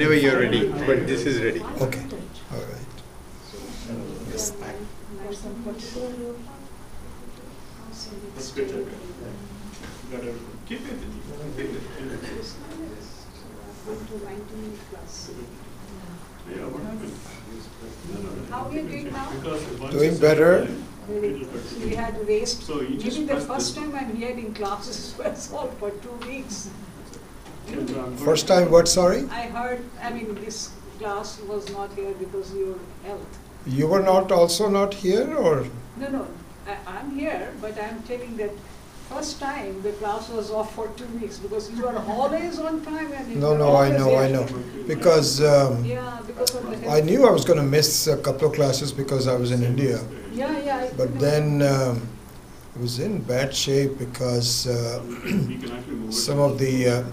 Whenever you're ready, but this is ready. Okay, all right. Yes. That's good. Got everything. Keep it. Yeah, what happened? How are you doing now? Because once Doing you say better. We had to waste, So you just maybe the press first this. time I'm here in classes was all for 2 weeks. First time what, sorry? I heard, this class was not here because of your health. You were not here or? No, I'm here, but I'm telling that first time the class was off for 2 weeks because you are always on time and you No, are I always know. here. Because Yeah, because of the health. I knew I was going to miss a couple of classes because I was in India. Yeah. I But know. then I was in bad shape because some of the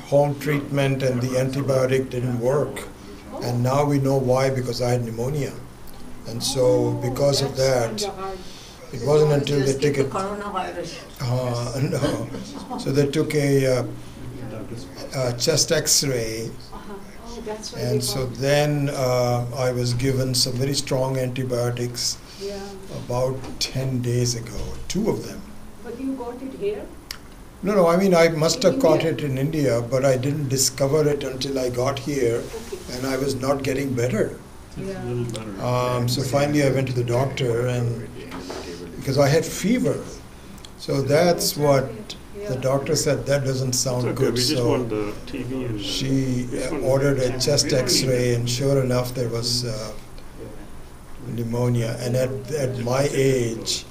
home treatment and the antibiotic didn't work. And now we know why, because I had pneumonia. And so because of That's that, kinda hard. it wasn't until they Just took get it. the coronavirus. No. So they took a chest X-ray, Oh, that's why and they so found- then I was given some very strong antibiotics Yeah, about 10 days ago, 2 of them. but you got it here? No, I must have In caught India? it in India, but I didn't discover it until I got here, Okay. and I was not getting better. Yeah. So finally I went to the doctor, and because I had fever. So that's what the doctor said, that doesn't sound Okay, good. we just So want the TV and she this one. ordered a chest X-ray, and sure enough, there was pneumonia. And at my age,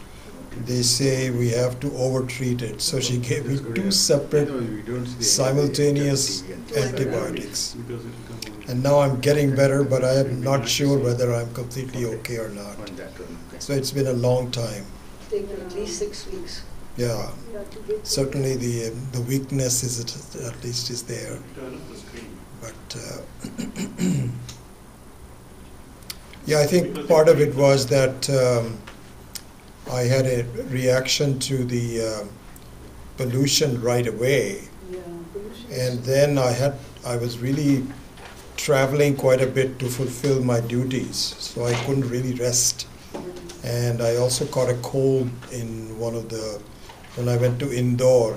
they say we have to overtreat it. So she gave me 2 separate simultaneous antibiotics. Because it will come on. And now I'm getting better, but I am not sure whether I'm completely okay or not. So it's been a long time. Take at least 6 weeks. Yeah, You have to get- certainly the weakness is at least is there. Turn up the screen. But yeah, I think part of it was that I had a reaction to the pollution right away, Yeah, pollution. and then I was really traveling quite a bit to fulfill my duties, so I couldn't really rest. And I also caught a cold when I went to Indore.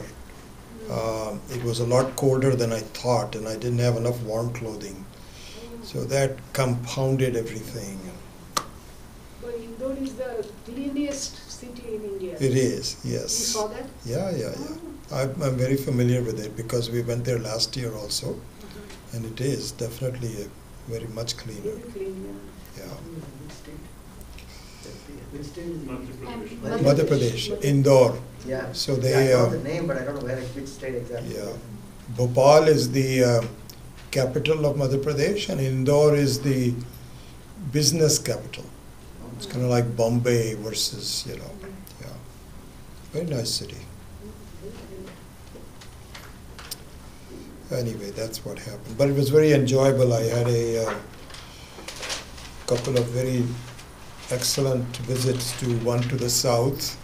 It was a lot colder than I thought, and I didn't have enough warm clothing. So that compounded everything. But Indore is the cleanest city in India. It is, You yes. saw that? Yeah. I'm very familiar with it because we went there last year also, and it is definitely very much cleaner. Very clean, Yeah. Madhya Pradesh. Madhya Pradesh, Indore. Yeah. So Yeah, they, I know the name, but I don't know which state exactly. yeah. Bhopal is the capital of Madhya Pradesh, and Indore is the business capital. It's kind of like Bombay versus, yeah. Very nice city. Anyway, that's what happened. But it was very enjoyable. I had a couple of very excellent visits, one to the south,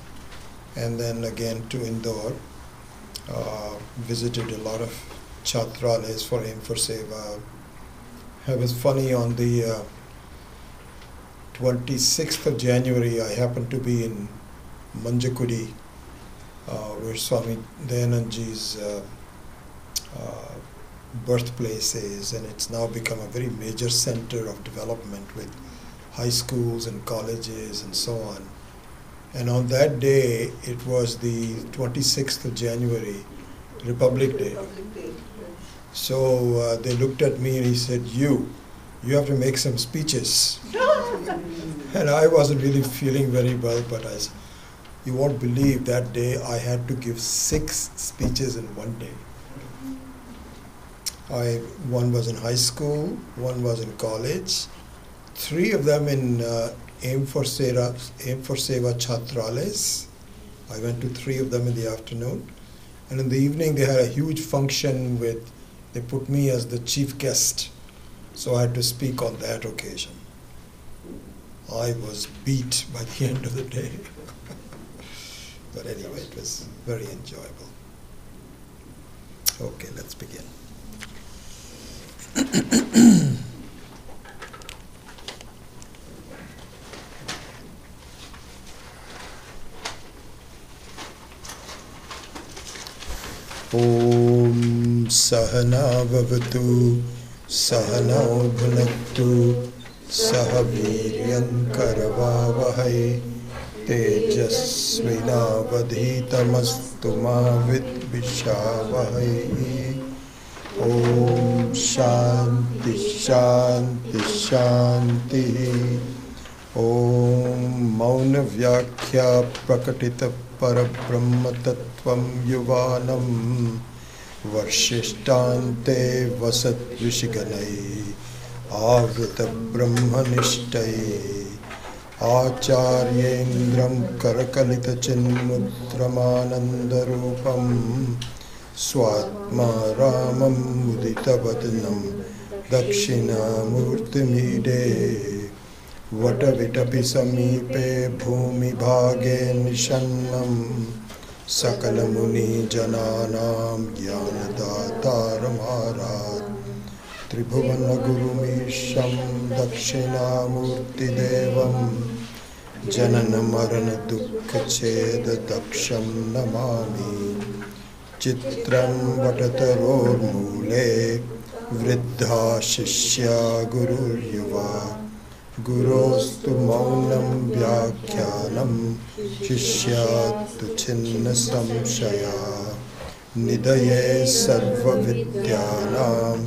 and then again to Indore. Visited a lot of chatralays for him for seva. It was funny, on the 26th of January, I happened to be in Manjakudi, where Swami Dayanandji's birthplace is, and it's now become a very major center of development with high schools and colleges and so on. And on that day, it was the 26th of January, Republic Day. Republic Day. So they looked at me and he said, you have to make some speeches. And I wasn't really feeling very well, but I said, you won't believe that day I had to give 6 speeches in one day. One was in high school, one was in college, 3 of them in Aim for Seva Chatralays. I went to 3 of them in the afternoon. And in the evening they had a huge function they put me as the chief guest. So I had to speak on that occasion. I was beat by the end of the day. But anyway, it was very enjoyable. Okay, let's begin. Om Sahana Bhavatu Sahana Bhunaktu Sahaviryam Karavavahai Tejasvinavadhitamastu ma vidvishavahai. Om Shanti Shanti Shanti. Om Mauna Vyakhya Prakatita Parabrahma Tattvam Yuvanam Varshistante Vasat Vishiganai Avrita Brahmanishtai Acharyendram Karakalita Chinmutramanandarupam Swatma Ramam Mudita Vadanam Dakshinamurtimide Vatavitapi Samipe Bhumi Bhage Nishannam Sakala Muni Jananam Jnanadataram Harat Tribhuvana Gurumisham Dakshinamurti Devam Janana Marana Dukkha Cheda Daksham Namami Chitram Vatataror Mule Vriddha Shishya Gurur Yuva Gurostu Maunam Vyakhyanam Shishyatu Chinna Samshaya Nidaye Sarva Vidyanam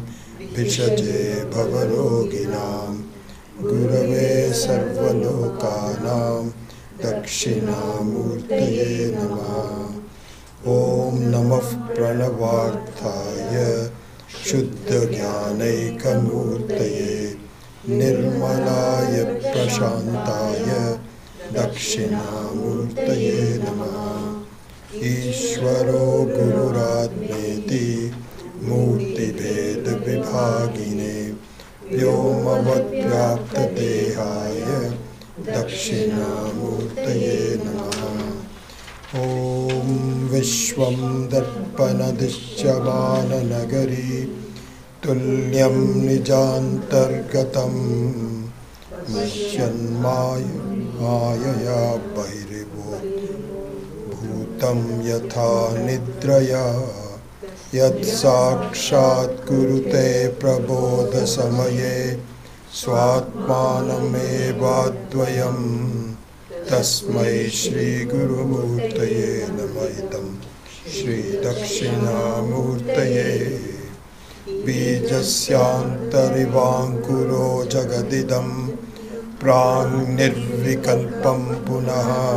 Vishaje Bhavaroginam Gurave Sarva Lokanam Dakshinamurtaye Namaha. Om Namav Pranavarthaya Shuddha Jnanaikamurtaye Nirmalaya Prashantaya Dakshinamurtaye Namaha. Ishvaro Gururatmeti Murti Bheda Vibhagine Vyomavad Vyapta Dehaya Dakshinamurtaye Namaha. Om Vishwam Darpana Dishyamana Nagari Tulyam Nijantargatam Maya Bhairivo Bhutam Yatha Nidraya Yat Sakshat Kurute Prabodha Samaye Swatmanam Evadvayam Tasmai Shri Guru Murtaye Namaitam Shri Dakshinamurtaye Bijasyantarivangkuro Jagadidam Prang Nirvikalpam Punaha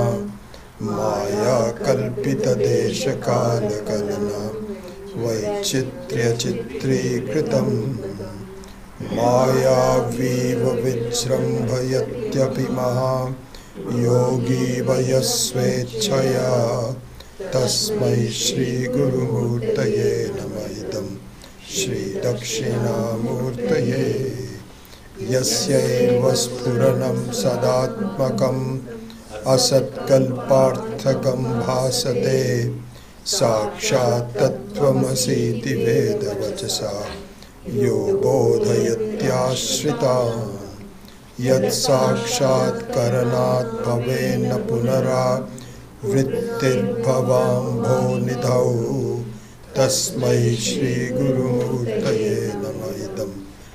Maya Kalpita Desha Kala Kalana Vaichitrya Chitri Kritam Maya Viva Vijrambhayatyapi Maha Yogi Vayasvechaya Tasmai Shri Guru Murtaye Namaitam Shri Dakshinamurtaye Yasyaiva Spuranam Sadatmakam Asatkalparthakam Bhasate Sakshat Tattvamasiti Veda Vachasa Yo Bodhayatyashritam Yat Sakshat Karanat Bhavena Punara Vrittir Bhavam Bho Nidhau Tasmai Shri Guru Murtaye Namaidam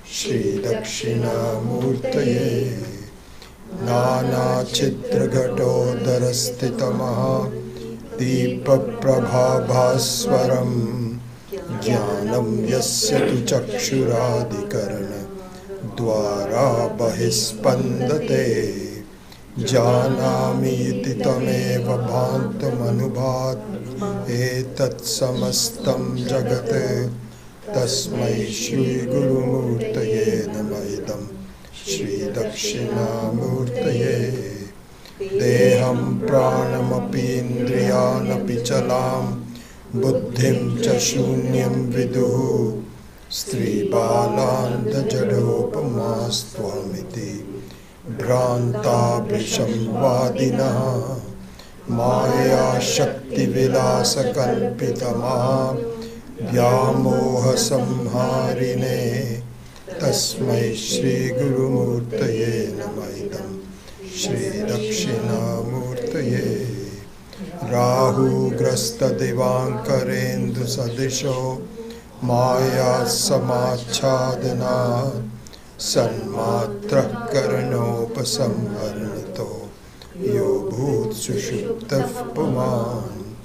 Shri Dakshinamurtaye Nana Chitra Ghato Darastitamaha Deepa Prabha Bhaswaram Jnanam Yasya Tu Chakshuradikarana Dwara Bahispandate Janami iti tameva bhantam anubhat Etat samastam jagate Tasmai Shri Guru Murtaye Namaidam Shri Dakshinamurtaye Deham pranamapi indriyanapi chalam Buddhim cha shunyam viduhu Stri balanda jadopamastwamiti Bhranta brisham vadinaha Maya shakti vilasa kalpitamaha Vyamoha samharine Tasmai Shri Guru Murtaye Namaidam Shri Dakshinamurthaye Rahu Grasta Devankarendu Sadisho Maya Samachadana Sanmatra Karanopasamharnato Yo Bhut Sushuptaf Puman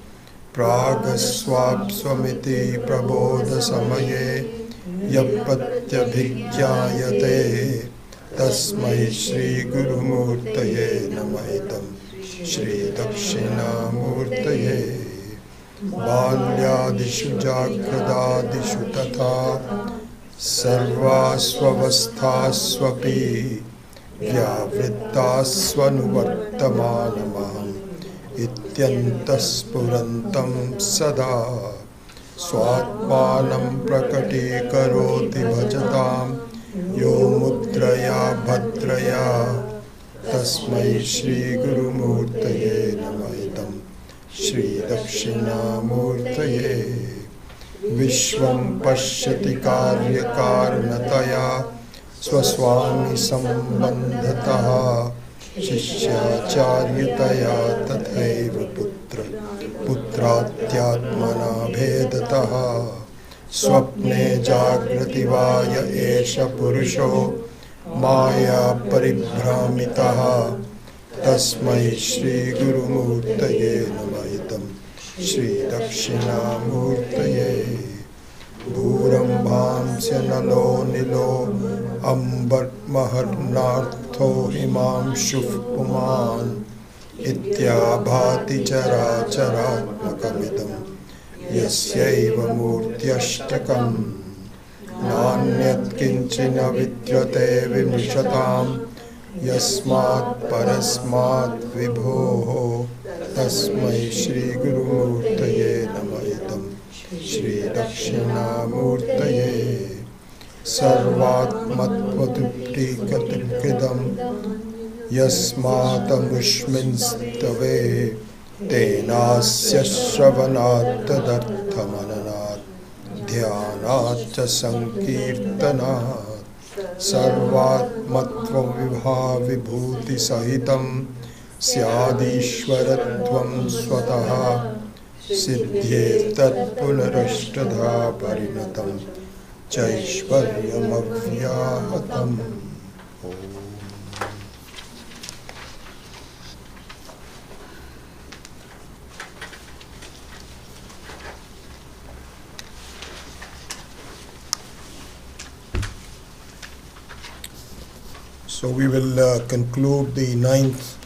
Pragaswapswamiti Prabodha Samaye Yapatyabhigyayate Tasmai Shri Guru Murtaye Namaidam Shri Dakshinamurthaye Balyadishu Jagradadishu Tatha Sarvasvavasthasvapi Vyavrittasvanuvartamanamaham Ityantaspurantam Sada Swatmanam Prakati Karoti Bhajatam Yo Mudraya Bhadraya Tasmai Shri Guru Murtaye Namaidam Shri Dakshinamurthaye Vishwam Pashyati Karyakarnataya Swaswami Sambandhataha Shishyacharyataya Tathaiva Putra Putratyatmana Bhedataha Swapne Jagrati Vaya Esha Purusho Maya Paribhramitaha Tasmai Shri Guru Murtaye Namaidam Shri Dakshinamurthaye Bhurambhamsya Nalo Nilo Ambar Maharnartho Imam Shufpuman Ityabhati Chara Charatmakamidam Yasyaiva Murtyashtakam Nanyat Kinchina Vidyate Vimrishatam Yasmat Parasmat Vibhoho Tasmai Shri Guru Murtaye Namaidam Shri Dakshinamurthaye Sarvatmatvatupti Katukidam Yasmatamushminstave Tenasya Shravanat Tadarthamananat Dhyanat cha Sankirtanat Sarvatmatvam Vibha Vibhuti Sahitam Syadishwaratvam Swataha Siddhyetat Punarashtadha Parinatam Chaishwaryam Avyahatam. So we will conclude the 9th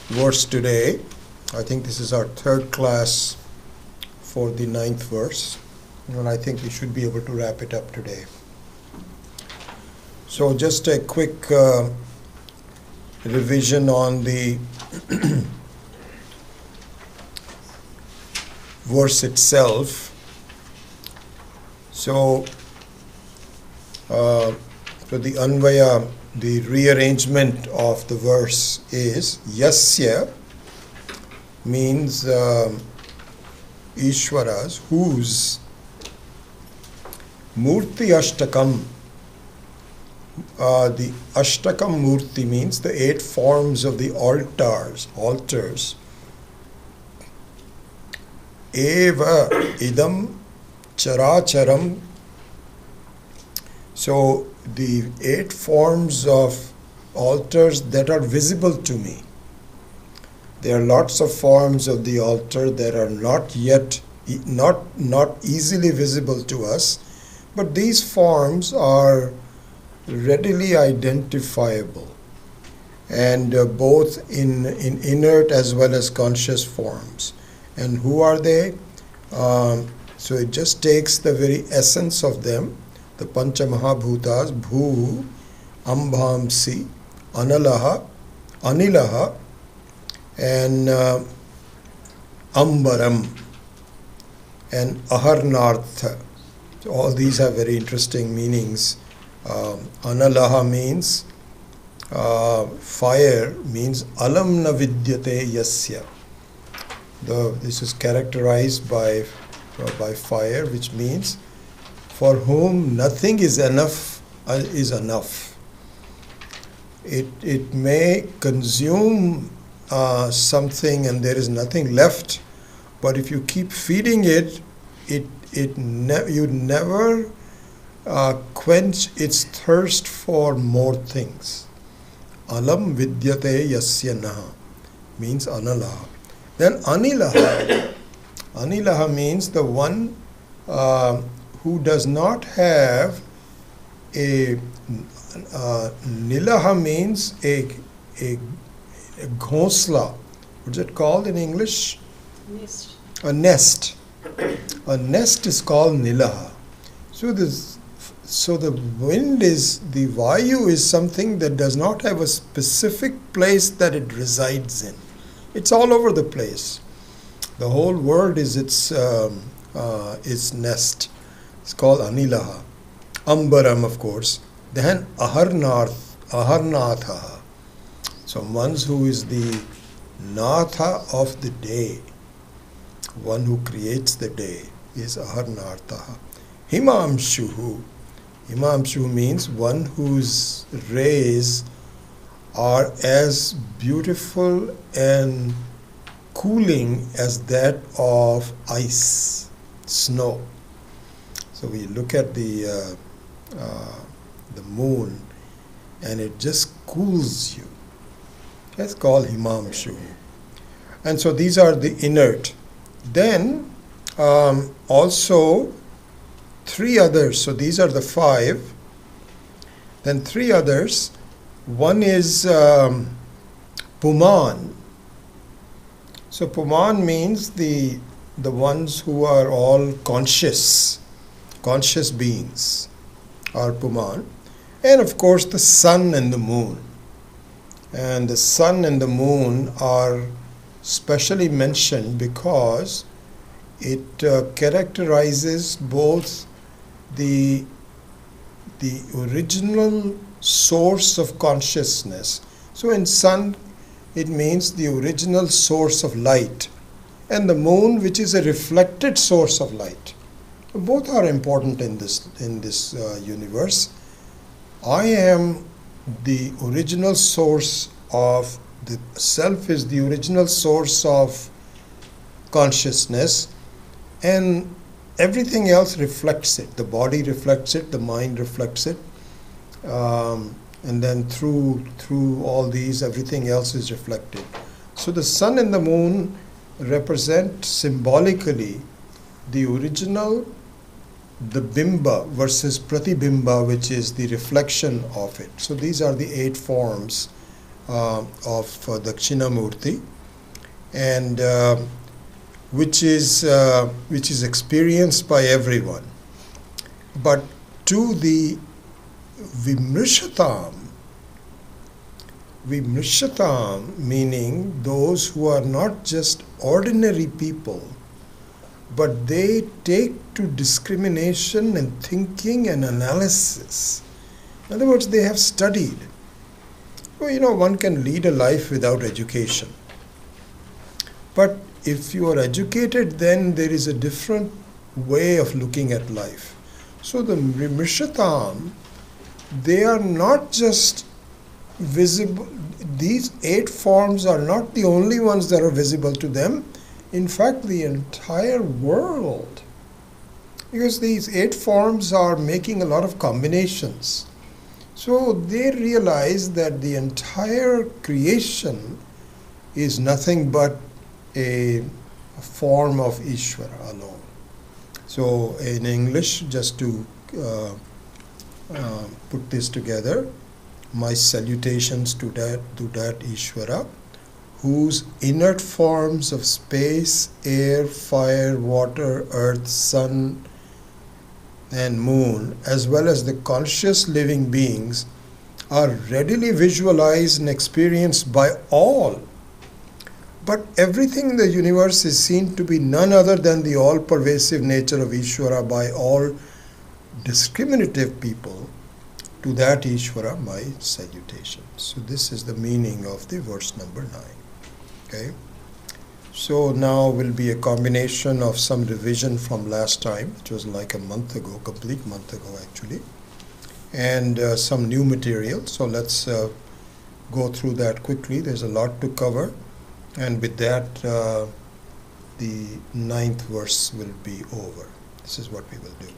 verse today. I think this is our 3rd class for the 9th verse, and I think we should be able to wrap it up today. So just a quick revision on the verse itself. So the Anvaya, the rearrangement of the verse is Yasya means Ishwara's, whose Murti Ashtakam. The Ashtakam Murti means the 8 forms of the altars. Eva idam characharam. So the 8 forms of altars that are visible to me. There are lots of forms of the altar that are not easily visible to us, but these forms are readily identifiable, and both in inert as well as conscious forms. And who are they? So it just takes the very essence of them, the Pancha Mahabhutas, Bhu, Ambhamsi, Analaha, Anilaha, and Ambaram, and Aharnartha. So all these have very interesting meanings. Analaha means fire, means alam na vidyate yasya. This is characterized by fire, which means for whom nothing is enough is enough. It may consume something and there is nothing left, but if you keep feeding it, you never quench its thirst for more things. Alam vidyate yasya naha means analaha. Then anilaha. Anilaha means the one who does not have a nilaha means a ghosla. What's it called in English? Nest. A nest. A nest is called nilaha. So the wind is, the vayu is something that does not have a specific place that it resides in. It's all over the place. The whole world is its nest. It's called anilaha. Ambaram, of course. Then aharnatha. So one who is the natha of the day, one who creates the day, is aharnatha. Himamshuhu. Himamshu means one whose rays are as beautiful and cooling as that of ice, snow. So we look at the moon and it just cools you. That's called himamshu. And so these are the inert. Then also three others. So these are the five. Then three others. One is puman. So puman means the ones who are all conscious beings are puman. And of course the sun and the moon. And the sun and the moon are specially mentioned because it characterizes both the original source of consciousness. So in sun, it means the original source of light, and the moon, which is a reflected source of light. Both are important in this universe. I am the original source of the self, is the original source of consciousness, and everything else reflects it. The body reflects it, the mind reflects it, and then through all these, everything else is reflected. So the sun and the moon represent symbolically the original, the bimba versus pratibimba, which is the reflection of it. So these are the 8 forms of Dakshinamurthy, and which is experienced by everyone. But to the vimrishatam, meaning those who are not just ordinary people, but they take to discrimination and thinking and analysis. In other words, they have studied. Well, one can lead a life without education. But if you are educated, then there is a different way of looking at life. So the Vimrishatam, they are not just visible. These 8 forms are not the only ones that are visible to them. In fact, the entire world. Because these 8 forms are making a lot of combinations. So they realize that the entire creation is nothing but a form of Ishvara alone. So in English, just to put this together, my salutations to that Ishvara, whose inert forms of space, air, fire, water, earth, sun, and moon, as well as the conscious living beings, are readily visualized and experienced by all. But everything in the universe is seen to be none other than the all-pervasive nature of Ishvara by all discriminative people. To that Ishvara, my salutations. So this is the meaning of the verse number 9. Okay. So now will be a combination of some revision from last time, which was like a month ago, complete month ago actually, and some new material. So let's go through that quickly. There's a lot to cover, and with that the 9th verse will be over. This is what we will do.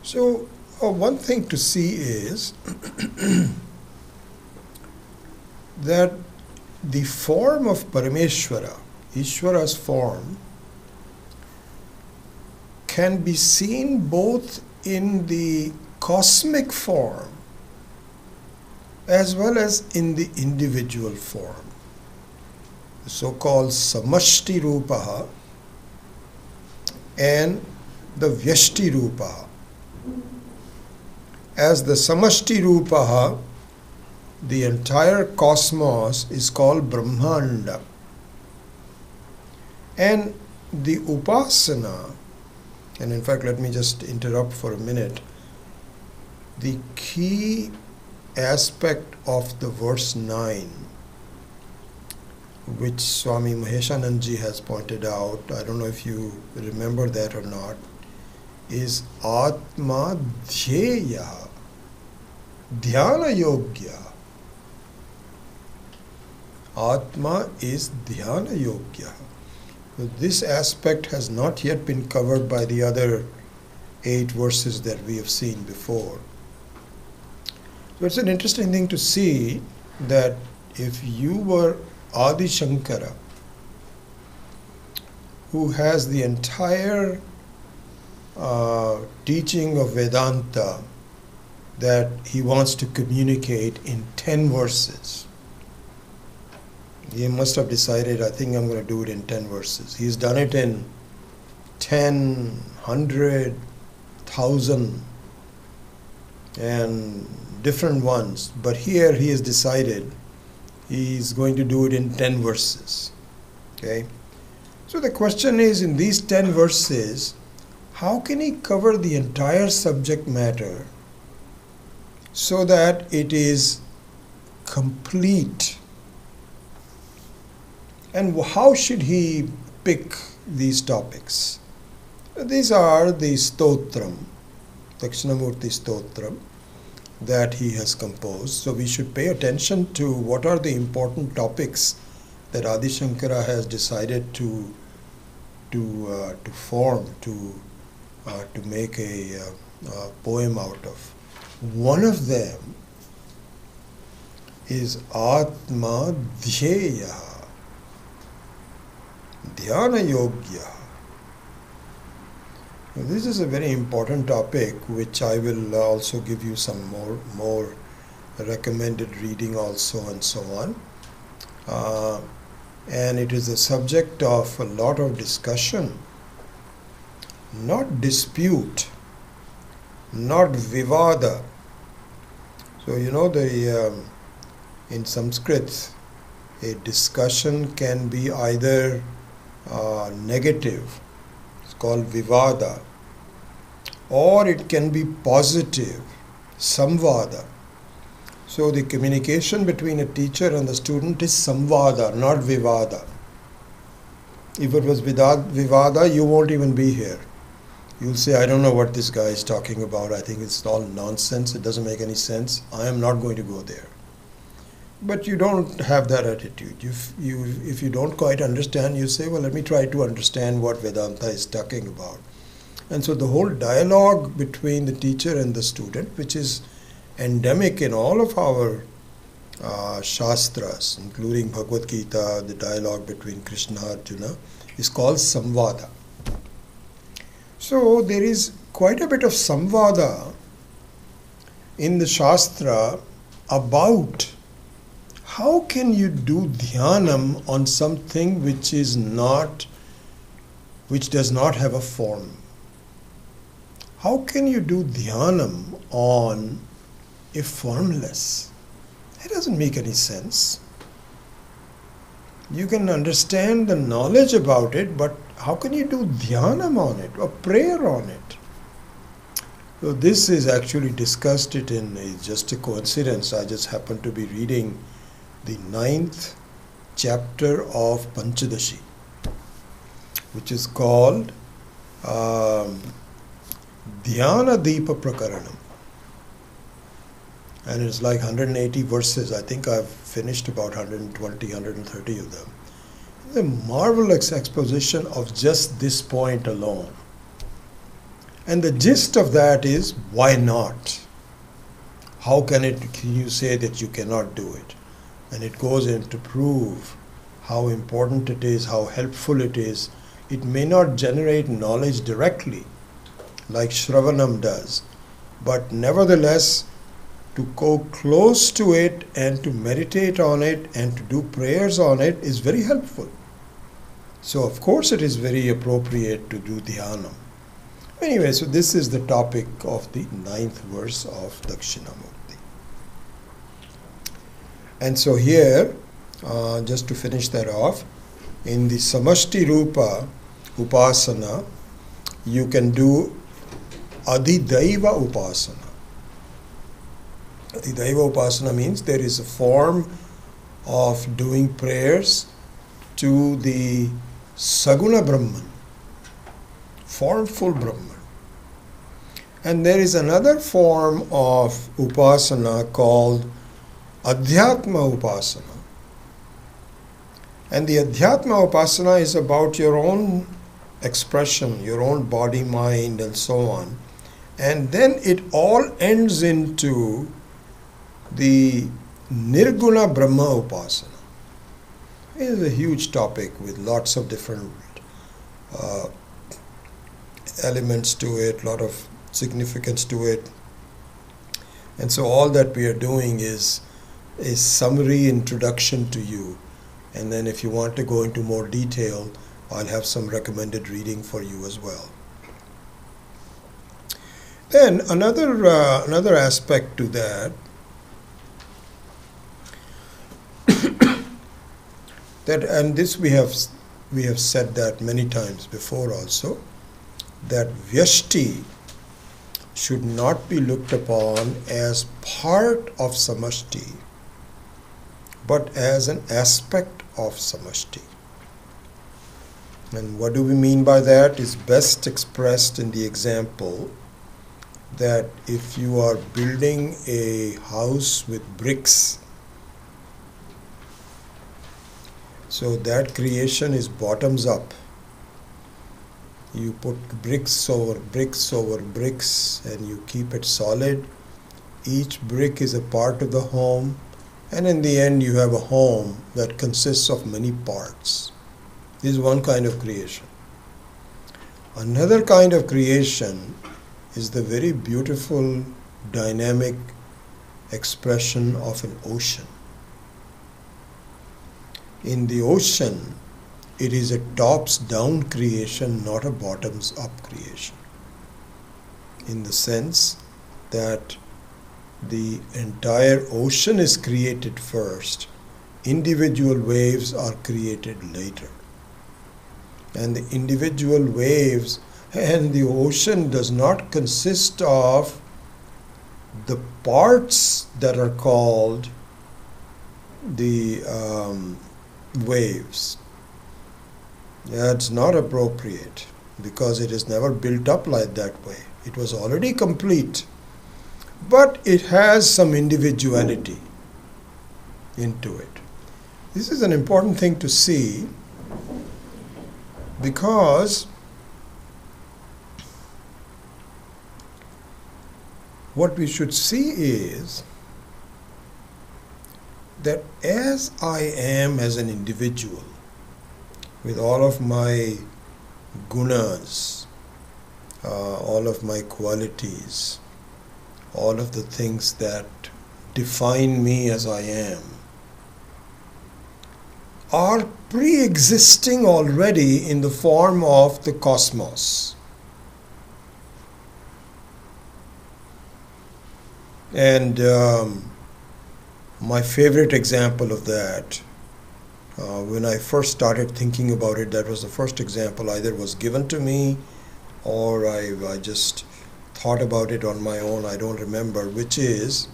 So one thing to see is that the form of Parameshwara, Ishvara's form, can be seen both in the cosmic form as well as in the individual form. The so-called Samashti Rupaha and the Vyashti Rupaha. As the Samashti Rupaha, the entire cosmos is called Brahmanda. And the Upasana, and in fact let me just interrupt for a minute, the key aspect of the verse 9, which Swami Maheshanandji has pointed out, I don't know if you remember that or not, is Atma Dhyeya, Dhyana Yogya. Atma is Dhyana Yogya. So this aspect has not yet been covered by the other 8 verses that we have seen before. So it's an interesting thing to see that if you were Adi Shankara, who has the entire teaching of Vedanta that he wants to communicate in 10 verses, he must have decided, I think I'm going to do it in 10 verses. He's done it in 10, 100, 1,000 and different ones. But here he has decided he's going to do it in 10 verses. Okay? So the question is, in these 10 verses, how can he cover the entire subject matter so that it is complete? And how should he pick these topics? These are the stotram, Dakshinamurthy stotram, that he has composed. So we should pay attention to what are the important topics that Adi Shankara has decided to form, to make a poem out of. One of them is Atma Dhyeya, Dhyana Yogya. This is a very important topic, which I will also give you some more recommended reading also and so on. And it is a subject of a lot of discussion, not dispute, not vivada. So you know, in Sanskrit, a discussion can be either negative, it's called vivada, or it can be positive, samvada. So the communication between a teacher and the student is samvada, not vivada. If it was vivada, you won't even be here. You'll say, I don't know what this guy is talking about. I think it's all nonsense. It doesn't make any sense. I am not going to go there. But you don't have that attitude. If you don't quite understand, you say, well, let me try to understand what Vedanta is talking about. And so the whole dialogue between the teacher and the student, which is endemic in all of our Shastras, including Bhagavad Gita, the dialogue between Krishna and Arjuna, is called Samvada. So there is quite a bit of Samvada in the Shastra about how can you do dhyanam on something which does not have a form? How can you do dhyanam on a formless? It doesn't make any sense. You can understand the knowledge about it, but how can you do dhyanam on it or prayer on it? So this is actually discussed it in, it's just a coincidence. I just happened to be reading the 9th chapter of Panchadashi, which is called Dhyana Deepa Prakaranam. And it's like 180 verses. I think I've finished about 120, 130 of them. It's a marvelous exposition of just this point alone. And the gist of that is, why not? How can you say that you cannot do it? And it goes in to prove how important it is, how helpful it is. It may not generate knowledge directly, like Shravanam does, but nevertheless, to go close to it and to meditate on it and to do prayers on it is very helpful. So of course it is very appropriate to do Dhyanam. Anyway, so this is the topic of the 9th verse of Dakshinamurthy. And so here, just to finish that off, in the Samashti Rupa Upasana, you can do Adhidaiva Upasana. Adhidaiva Upasana means there is a form of doing prayers to the Saguna Brahman, formful Brahman. And there is another form of Upasana called Adhyatma Upasana. And the Adhyatma Upasana is about your own expression, your own body, mind, and so on. And then it all ends into the Nirguna Brahma Upasana. It is a huge topic with lots of different elements to it, lot of significance to it. And so all that we are doing is a summary introduction to you. And then if you want to go into more detail, I'll have some recommended reading for you as well. Then another aspect to that, and this we have said that many times before also, that Vyashti should not be looked upon as part of Samashti, but as an aspect of Samashti. And what do we mean by that is best expressed in the example that if you are building a house with bricks, so that creation is bottoms up. You put bricks over bricks over bricks and you keep it solid. Each brick is a part of the home, and in the end you have a home that consists of many parts. This is one kind of creation. Another kind of creation is the very beautiful, dynamic expression of an ocean. In the ocean, it is a tops-down creation, not a bottoms-up creation. In the sense that the entire ocean is created first, individual waves are created later. And the individual waves and the ocean does not consist of the parts that are called the waves. That's not appropriate because it is never built up like that way. It was already complete, but it has some individuality into it. This is an important thing to see because what we should see is that as I am as an individual, with all of my gunas, all of my qualities, all of the things that define me as I am, are pre-existing already in the form of the cosmos. And my favorite example of that, when I first started thinking about it, that was the first example either was given to me or I just thought about it on my own, I don't remember, which is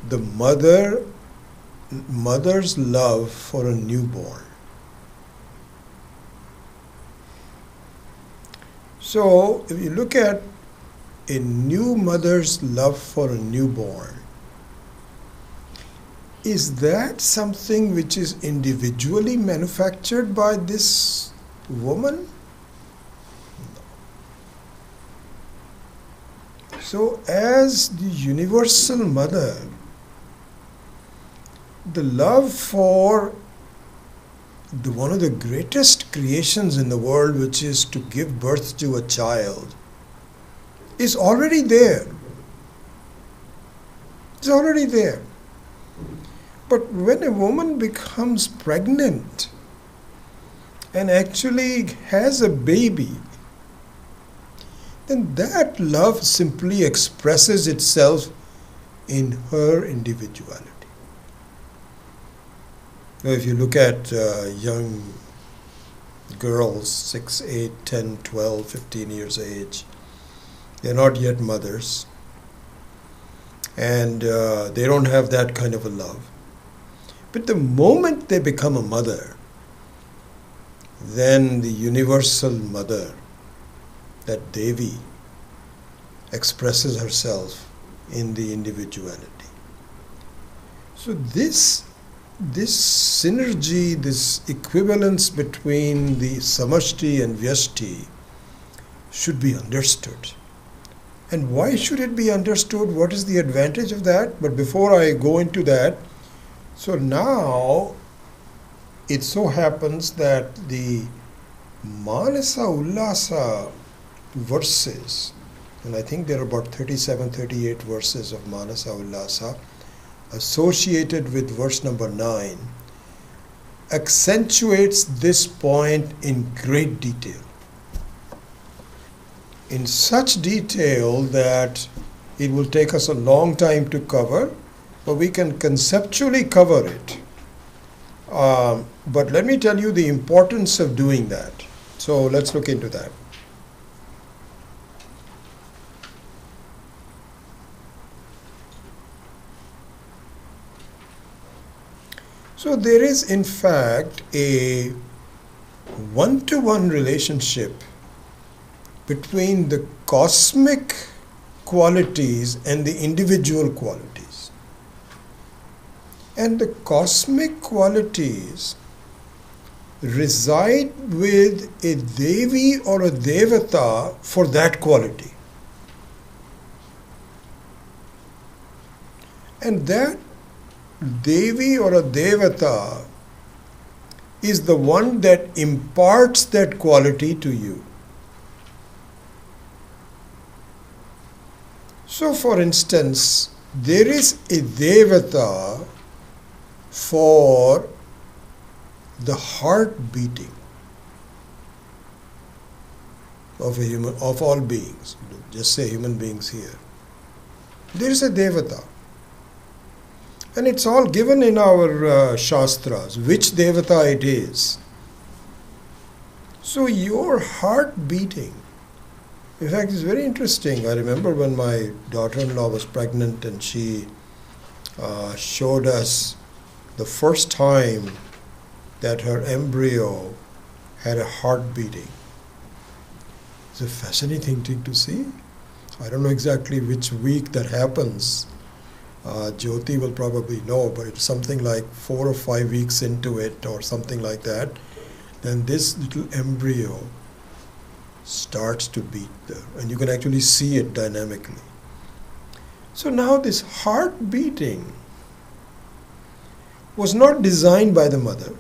the mother mother's love for a newborn. So, if you look at a new mother's love for a newborn, is that something which is individually manufactured by this woman? No. So, as the universal mother, the love for one of the greatest creations in the world, which is to give birth to a child, is already there. It's already there. But when a woman becomes pregnant and actually has a baby, then that love simply expresses itself in her individuality. Now, if you look at young girls, 6, 8, 10, 12, 15 years of age, they're not yet mothers, and they don't have that kind of a love. But the moment they become a mother, then the universal mother, that Devi, expresses herself in the individuality. So this synergy, this equivalence between the samashti and vyashti should be understood. And why should it be understood? What is the advantage of that? But before I go into that, so now it so happens that the Manasa Ullasa verses, and I think there are about 37, 38 verses of Manasa Ullasa, associated with verse number 9, accentuates this point in great detail. In such detail that it will take us a long time to cover, but we can conceptually cover it. But let me tell you the importance of doing that. So let's look into that. So there is in fact a one-to-one relationship between the cosmic qualities and the individual qualities. And the cosmic qualities reside with a Devi or a Devata for that quality. And that Devi or a Devata is the one that imparts that quality to you. So, for instance, there is a Devata for the heart beating of a human, of all beings. Just say human beings here. There is a Devata. And it's all given in our Shastras, which Devata it is. So your heart beating, in fact, it's very interesting. I remember when my daughter-in-law was pregnant and she showed us the first time that her embryo had a heart beating. It's a fascinating thing to see. I don't know exactly which week that happens. Jyoti will probably know, but it's something like 4 or 5 weeks into it or something like that. Then this little embryo starts to beat there, and you can actually see it dynamically. So now this heart beating was not designed by the mother.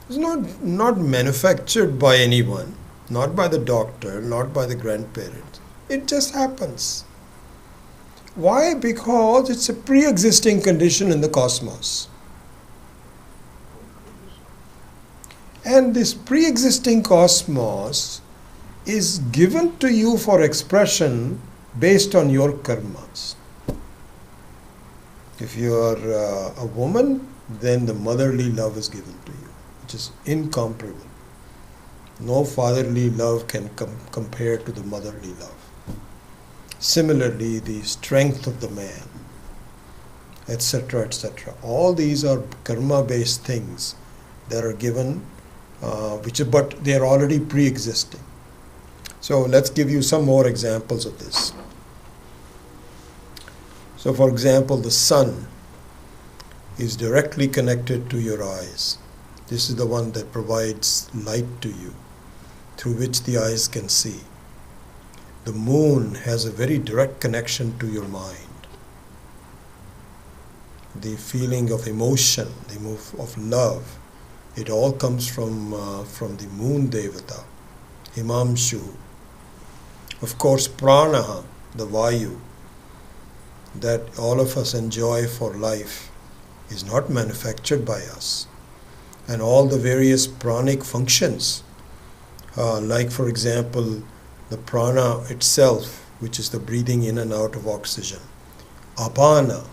It was not manufactured by anyone, not by the doctor, not by the grandparents. It just happens. Why? Because it's a pre-existing condition in the cosmos. And this pre-existing cosmos is given to you for expression based on your karmas. If you are a woman, then the motherly love is given to you, which is incomparable. No fatherly love can compare to the motherly love. Similarly, the strength of the man etc., etc. All these are karma-based things that are given, but they are already pre-existing. So let's give you some more examples of this. So for example, the sun is directly connected to your eyes. This is the one that provides light to you, through which the eyes can see. The moon has a very direct connection to your mind. The feeling of emotion, the move of love, it all comes from the moon devata, Himamshu. Of course, prana, the vayu, that all of us enjoy for life, is not manufactured by us. And all the various pranic functions, like for example, the prana itself, which is the breathing in and out of oxygen. Apana.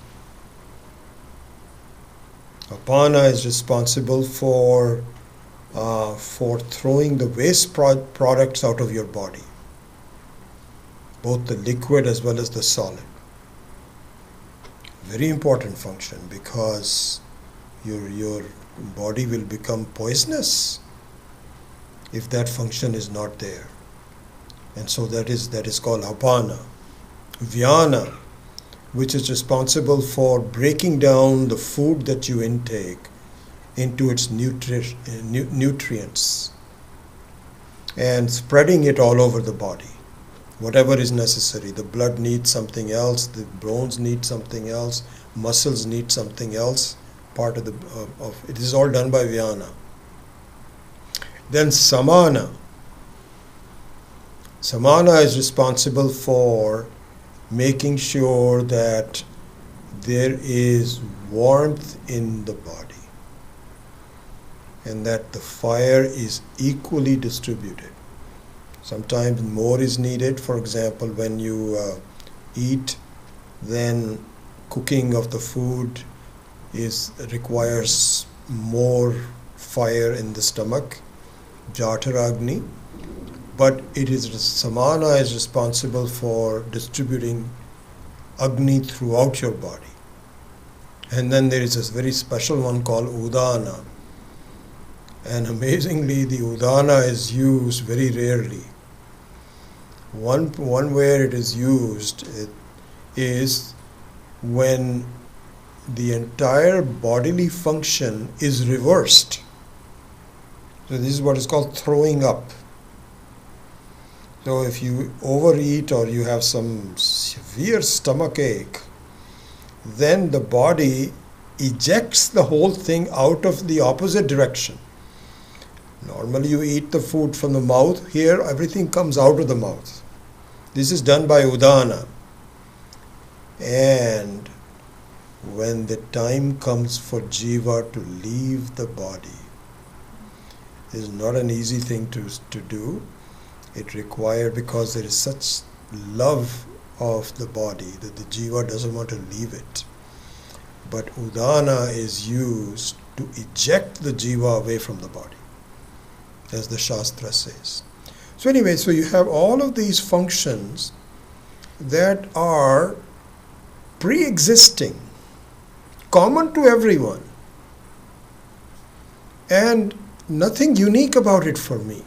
Apana is responsible for throwing the waste products out of your body, both the liquid as well as the solid. Very important function, because your body will become poisonous if that function is not there. And so that is called apana. Vyana, which is responsible for breaking down the food that you intake into its nutrients and spreading it all over the body. Whatever is necessary. The blood needs something else, the bones need something else, muscles need something else. Part of it is all done by Vyana. Then Samana. Samana is responsible for making sure that there is warmth in the body and that the fire is equally distributed. Sometimes more is needed. For example, when you eat, then cooking of the food requires more fire in the stomach, Jataragni. But Samana is responsible for distributing Agni throughout your body. And then there is this very special one called Udana. And amazingly, the Udana is used very rarely. One where it is used is when the entire bodily function is reversed. So this is what is called throwing up. So if you overeat or you have some severe stomach ache, then the body ejects the whole thing out of the opposite direction. Normally you eat the food from the mouth. Here everything comes out of the mouth. This is done by Udana. And when the time comes for Jiva to leave the body, it is not an easy thing to do. It requires, because there is such love of the body that the Jiva doesn't want to leave it. But Udana is used to eject the Jiva away from the body, as the Shastra says. So anyway, so you have all of these functions that are pre-existing, common to everyone, and nothing unique about it for me.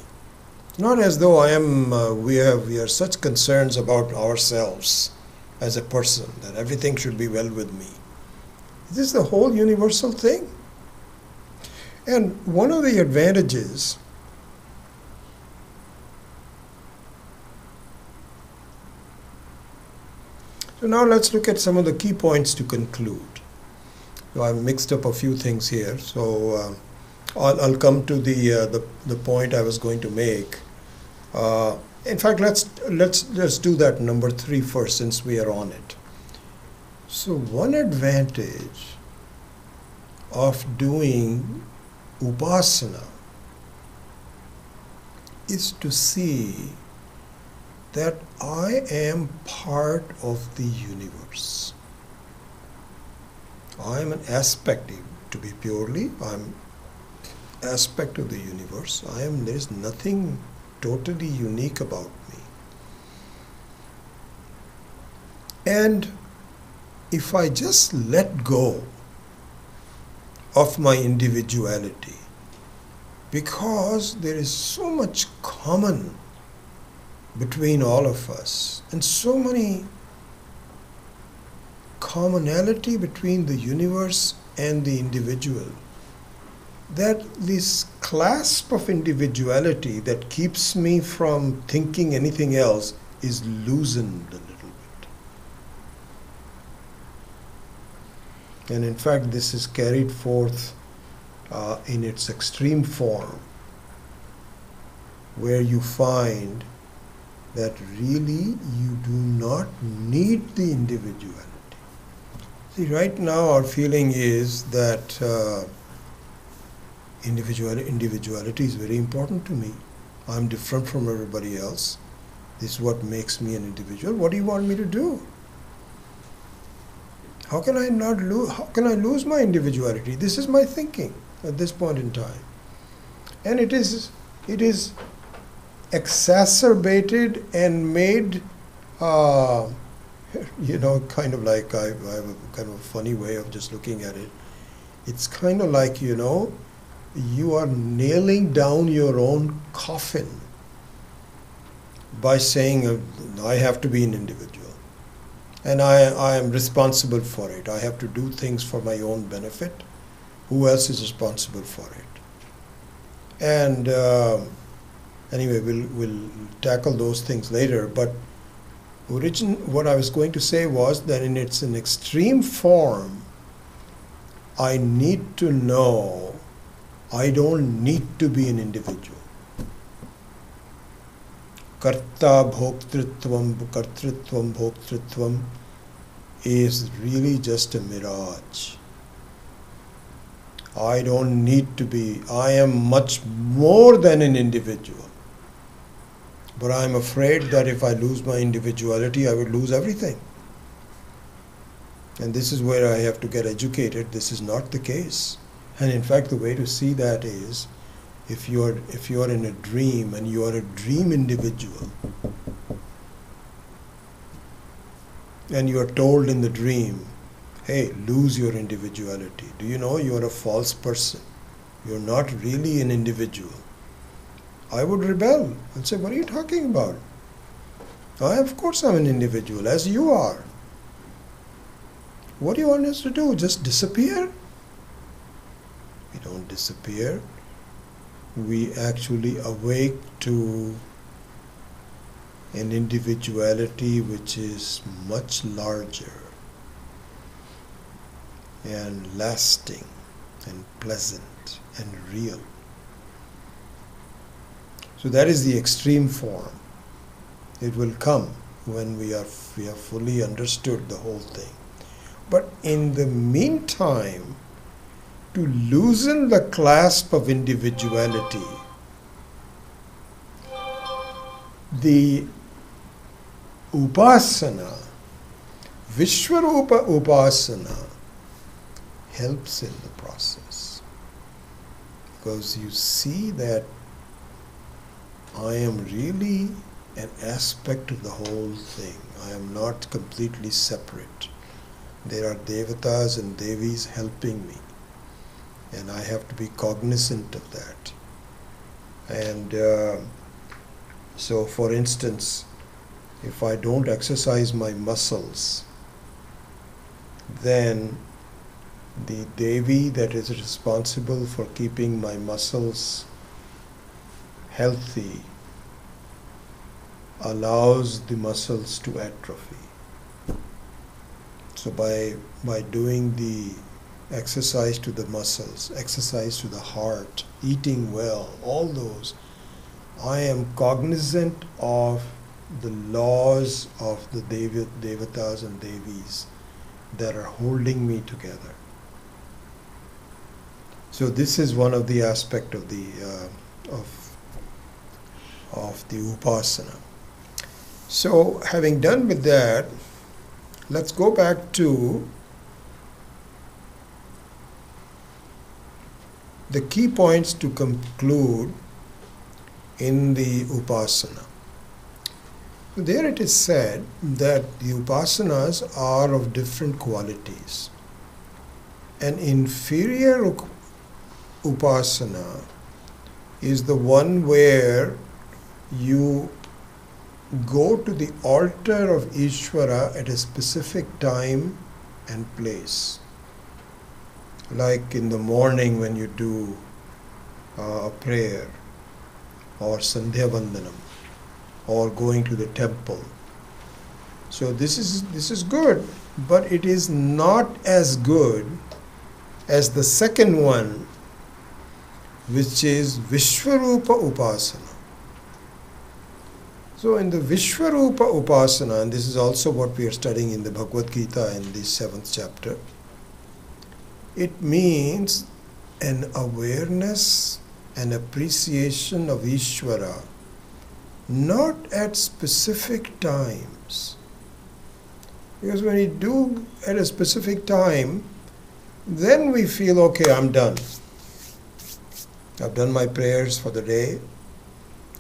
Not as though we are such concerns about ourselves as a person, that everything should be well with me. This is the whole universal thing. And one of the advantages So now let's look at some of the key points to conclude. So I've mixed up a few things here. So I'll come to the point I was going to make. In fact, let's do that number 3 first, since we are on it. So one advantage of doing upasana is to see that I am part of the universe. I am an aspect, to be purely, I'm aspect of the universe. There is nothing totally unique about me. And if I just let go of my individuality, because there is so much common between all of us and so many commonality between the universe and the individual, that this clasp of individuality that keeps me from thinking anything else is loosened a little bit. And in fact, this is carried forth in its extreme form, where you find that really you do not need the individuality. See, right now our feeling is that individuality is very important to me. I'm different from everybody else. This is what makes me an individual. What do you want me to do? How can I lose my individuality? This is my thinking at this point in time. And it is exacerbated and made, kind of like, I have a kind of a funny way of just looking at it. It's kind of like, you are nailing down your own coffin by saying, I have to be an individual. And I am responsible for it. I have to do things for my own benefit. Who else is responsible for it? And anyway, we'll tackle those things later. But what I was going to say was that in its an extreme form, I need to know I don't need to be an individual. Karta bhoktritvam, kartritvam, bhoktritvam is really just a mirage. I don't need to be. I am much more than an individual. But I'm afraid that if I lose my individuality, I would lose everything. And this is where I have to get educated. This is not the case. And in fact, the way to see that is, if you are in a dream and you are a dream individual, and you are told in the dream, hey, lose your individuality. Do you know you are a false person? You are not really an individual. I would rebel and say, what are you talking about? Of course I'm an individual, as you are. What do you want us to do? Just disappear? We don't disappear. We actually awake to an individuality which is much larger and lasting and pleasant and real. So that is the extreme form. It will come when we have fully understood the whole thing. But in the meantime, to loosen the clasp of individuality, the upasana, Vishwarupa upasana, helps in the process. Because you see that I am really an aspect of the whole thing. I am not completely separate. There are devatas and devis helping me. And I have to be cognizant of that. And so, for instance, if I don't exercise my muscles, then the Devi that is responsible for keeping my muscles healthy allows the muscles to atrophy. So by doing the exercise to the muscles, exercise to the heart, eating well, all those, I am cognizant of the laws of the devatas and devis that are holding me together. So this is one of the aspects of the upasana. So having done with that, let's go back to the key points to conclude in the upasana. There it is said that the upasanas are of different qualities. An inferior upasana is the one where you go to the altar of Ishvara at a specific time and place. Like in the morning when you do a prayer, or Sandhya Vandanam, or going to the temple. So this is good, but it is not as good as the second one, which is Vishwarupa Upasana. So in the Vishwarupa Upasana, and this is also what we are studying in the Bhagavad Gita in the 7th chapter, it means an awareness, an appreciation of Ishvara, not at specific times. Because when we do at a specific time, then we feel, okay, I'm done. I've done my prayers for the day,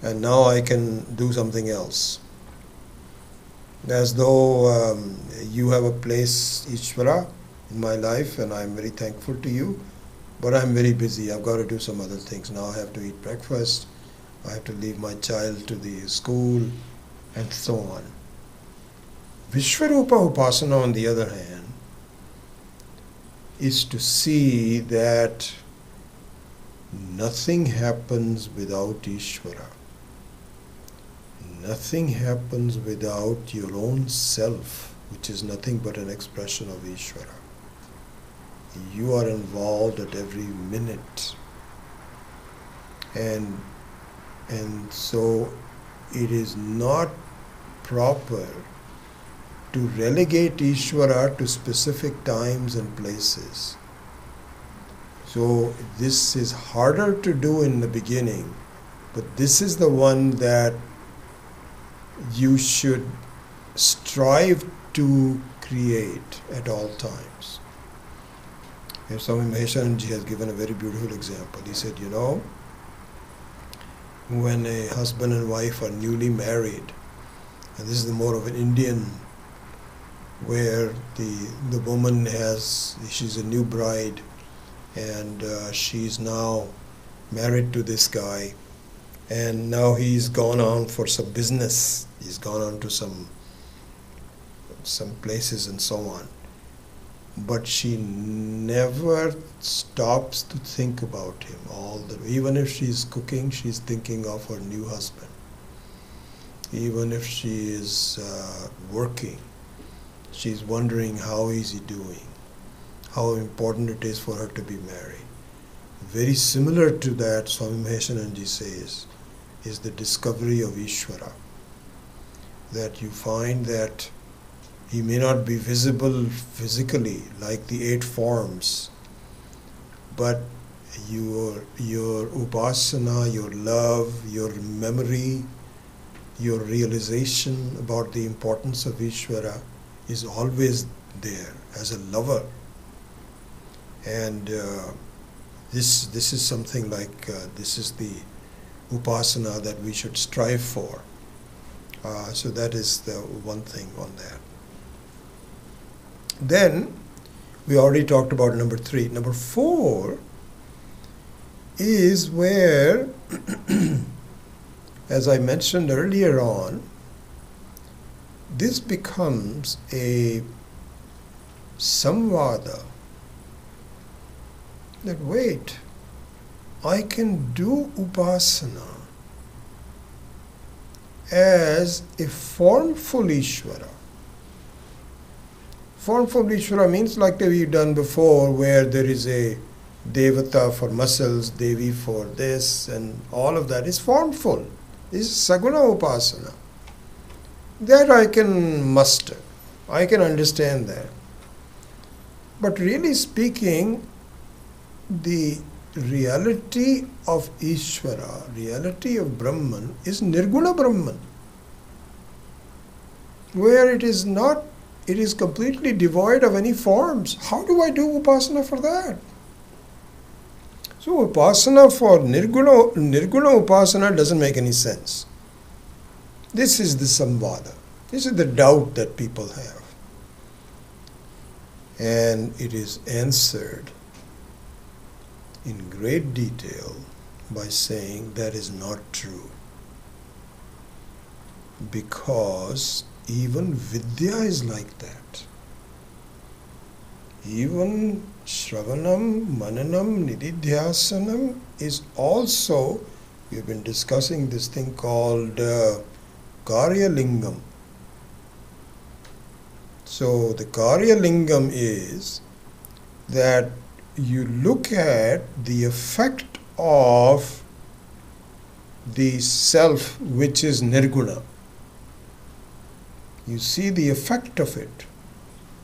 and now I can do something else. As though you have a place, Ishvara, in my life, and I'm very thankful to you, but I'm very busy. I've got to do some other things. Now I have to eat breakfast, I have to leave my child to the school, and so on. Vishwarupa Upasana, on the other hand, is to see that nothing happens without Ishvara. Nothing happens without your own self, which is nothing but an expression of Ishvara. You are involved at every minute. And so it is not proper to relegate Ishvara to specific times and places. So this is harder to do in the beginning, but this is the one that you should strive to create at all times. Here Swami Maheshanji has given a very beautiful example. He said, when a husband and wife are newly married, and this is more of an Indian, where the woman she's a new bride, and she's now married to this guy, and now he's gone on for some business, he's gone on to some places and so on. But she never stops to think about him even if she's cooking, she's thinking of her new husband. Even if she is working, she's wondering how is he doing, how important it is for her to be married. Very similar to that, Swami Maheshananji says, is the discovery of Ishvara. That you find that he may not be visible physically like the 8 forms, but your upasana, your love, your memory, your realization about the importance of Ishvara is always there as a lover. And this is something like, this is the upasana that we should strive for. So that is the one thing on that. Then, we already talked about number 3. Number 4 is where, as I mentioned earlier on, this becomes a samvada. That wait, I can do upasana as a formful Ishvara. Formful Ishvara means like we've done before, where there is a Devata for muscles, Devi for this, and all of that is formful. This is Saguna Upasana. That I can muster. I can understand that. But really speaking, the reality of Ishvara, reality of Brahman, is Nirguna Brahman, where it is not, it is completely devoid of any forms. How do I do upasana for that? So upasana for Nirguna upasana doesn't make any sense. This is the samvada. This is the doubt that people have. And it is answered in great detail by saying that is not true. Because even Vidya is like that. Even Shravanam, Mananam, Nididhyasanam is also, we've been discussing this thing called Karya Lingam. So the Karya Lingam is that you look at the effect of the self which is nirguna. You see the effect of it.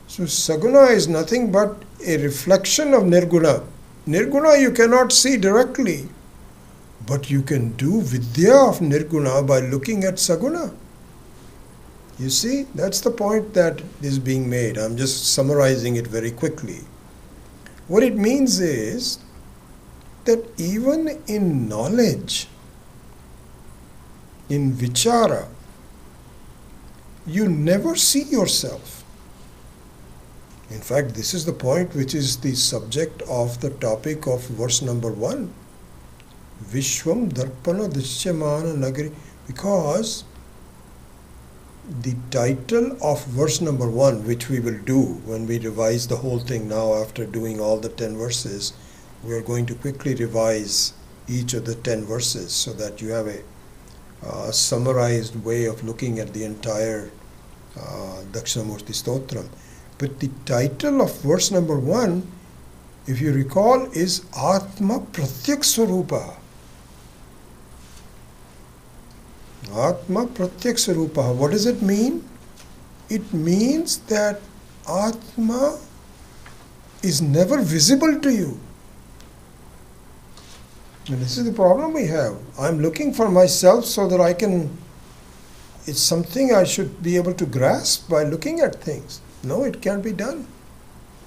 So saguna is nothing but a reflection of nirguna. Nirguna you cannot see directly, but you can do vidya of nirguna by looking at saguna. You see, that's the point that is being made. I'm just summarizing it very quickly. What it means is that even in knowledge, in vichara, you never see yourself. In fact, this is the point which is the subject of the topic of verse number 1. Vishwam Darpana Dishyamana Nagari. Because the title of verse number 1, which we will do when we revise the whole thing now after doing all the 10 verses, we are going to quickly revise each of the 10 verses so that you have a summarized way of looking at the entire Dakshinamurthy Stotram. But the title of verse number 1, if you recall, is Atma Pratyak Swarupa. Atma Pratyak Swarupa. What does it mean? It means that Atma is never visible to you. And this is the problem we have. I'm looking for myself so that I can, it's something I should be able to grasp by looking at things. No, it can't be done.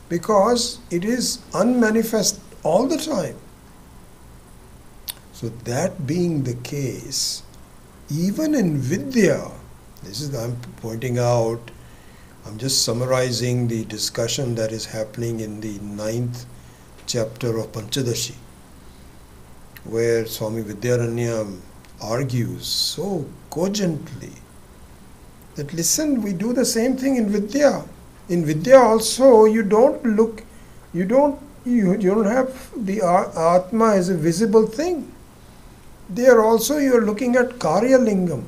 Because it is unmanifest all the time. So that being the case, even in Vidya, this is, I'm pointing out, I'm just summarizing the discussion that is happening in the 9th chapter of Panchadashi, where Swami Vidyaranya argues so cogently that listen, we do the same thing in Vidya. In Vidya also, you don't have the Atma as a visible thing. There also you are looking at Karya Lingam.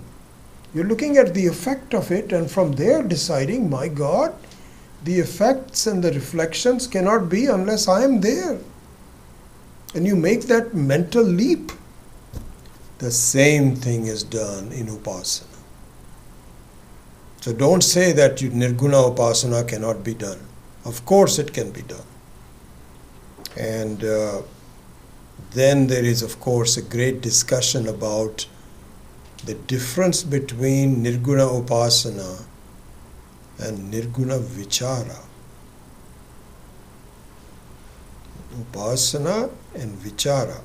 You're looking at the effect of it, and from there deciding, my God, the effects and the reflections cannot be unless I am there. And you make that mental leap. The same thing is done in Upasana. So don't say that Nirguna Upasana cannot be done. Of course it can be done. And then there is, of course, a great discussion about the difference between Nirguna Upasana and Nirguna Vichara. Upasana and Vichara.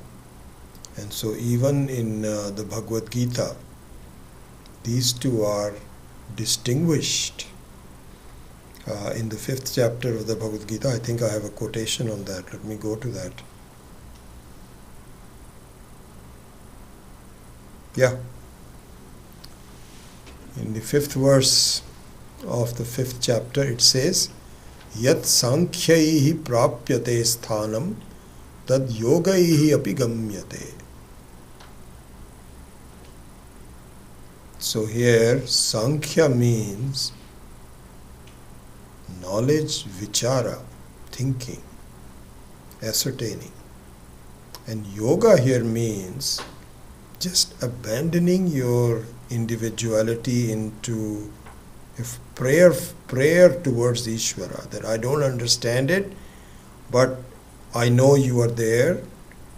And so even in the Bhagavad Gita, these two are distinguished. In the 5th chapter of the Bhagavad Gita, I think I have a quotation on that. Let me go to that. Yeah. In the 5th verse of the 5th chapter, it says, Yat Sankhyaih Prapyate Sthanam Tad Yogaih Api Gamyate. So here, Sankhya means knowledge, vichara, thinking, ascertaining. And yoga here means just abandoning your individuality into a prayer towards Ishvara, that I don't understand it, but I know you are there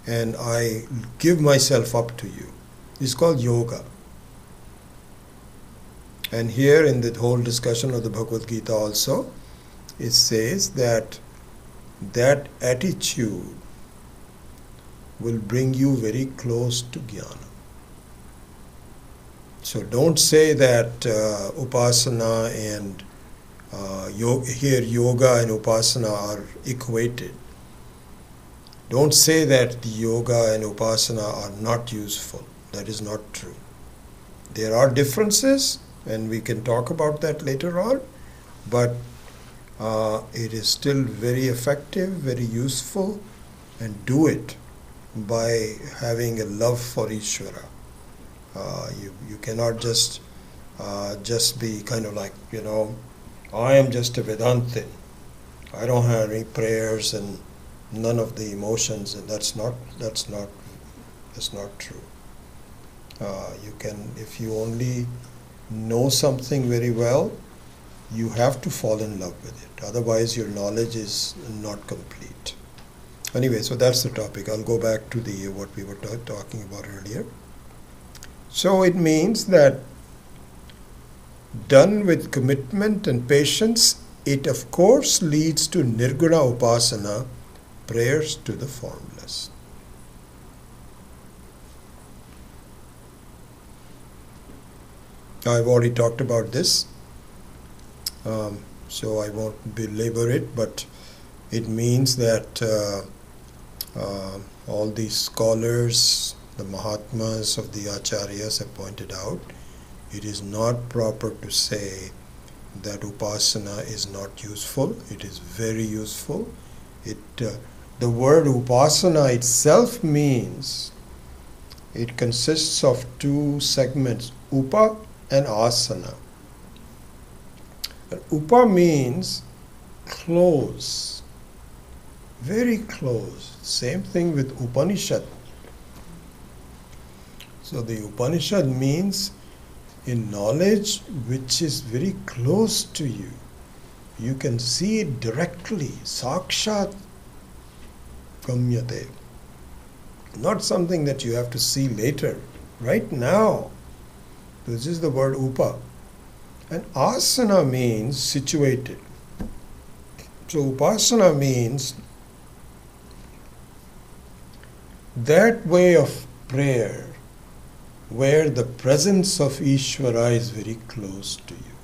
and I give myself up to you. It's called yoga. And here in the whole discussion of the Bhagavad Gita also, it says that that attitude will bring you very close to jnana. So don't say that upasana and here yoga and upasana are equated. Don't say that the yoga and upasana are not useful. That is not true. There are differences, and we can talk about that later on, but it is still very effective, very useful, and do it by having a love for Ishvara. You cannot just be kind of like, I am just a Vedantin. I don't have any prayers and none of the emotions, and that's not true. You can, if you only know something very well, you have to fall in love with it. Otherwise, your knowledge is not complete. Anyway, so that's the topic. I'll go back to what we were talking about earlier. So it means that done with commitment and patience, it of course leads to nirguna upasana, prayers to the formless. I've already talked about this, so I won't belabor it, but it means that all these scholars, the Mahatmas of the Acharyas have pointed out, it is not proper to say that upasana is not useful. It is very useful. The word upasana itself means, it consists of two segments, upa and asana. And upa means close, very close. Same thing with Upanishad. So the Upanishad means a knowledge which is very close to you. You can see it directly, sakshat gamyate. Not something that you have to see later, right now. This is the word upa. And asana means situated. So upasana means that way of prayer where the presence of Ishvara is very close to you.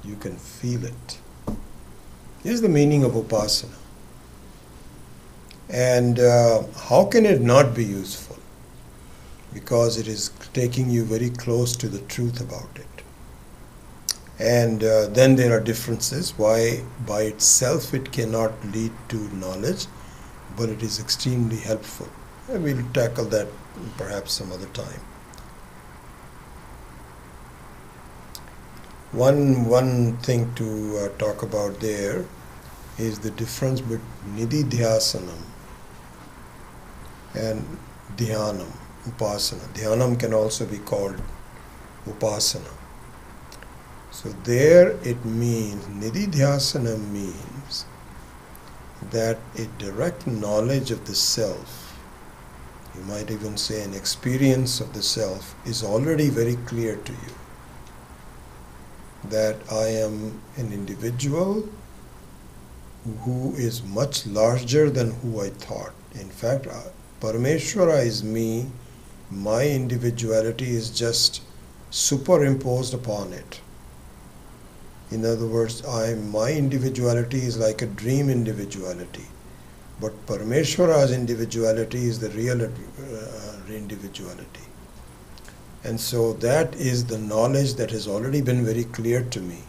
You can feel it. This is the meaning of upasana. And how can it not be useful? Because it is taking you very close to the truth about it. And then there are differences why by itself it cannot lead to knowledge, but it is extremely helpful. And we'll tackle that perhaps some other time. One thing to talk about there is the difference between nididhyasanam and dhyanam, upasana. Dhyanam can also be called upasana. So there it means, nididhyasana means that a direct knowledge of the self, you might even say an experience of the self, is already very clear to you. That I am an individual who is much larger than who I thought. In fact, Parameshwara is me, my individuality is just superimposed upon it. In other words, my individuality is like a dream individuality, but Parameshwara's individuality is the real individuality. And so that is the knowledge that has already been very clear to me.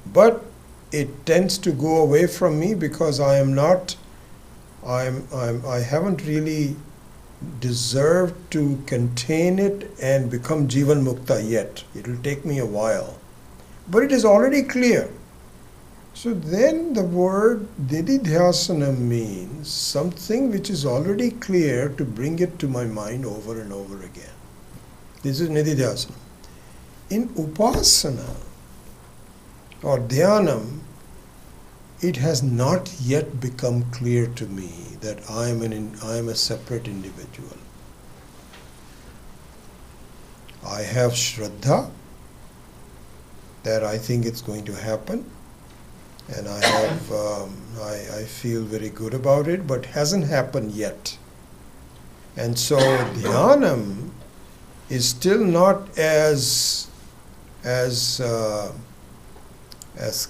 But it tends to go away from me because I haven't really deserved to contain it and become Jivan Mukta yet. It will take me a while. But it is already clear. So then the word nididhyasana means something which is already clear to bring it to my mind over and over again. This is nididhyasana. In upasana or dhyanam, it has not yet become clear to me that I am a separate individual. I have Shraddha that I think it's going to happen, and I feel very good about it, but hasn't happened yet. And so dhyanam is still not as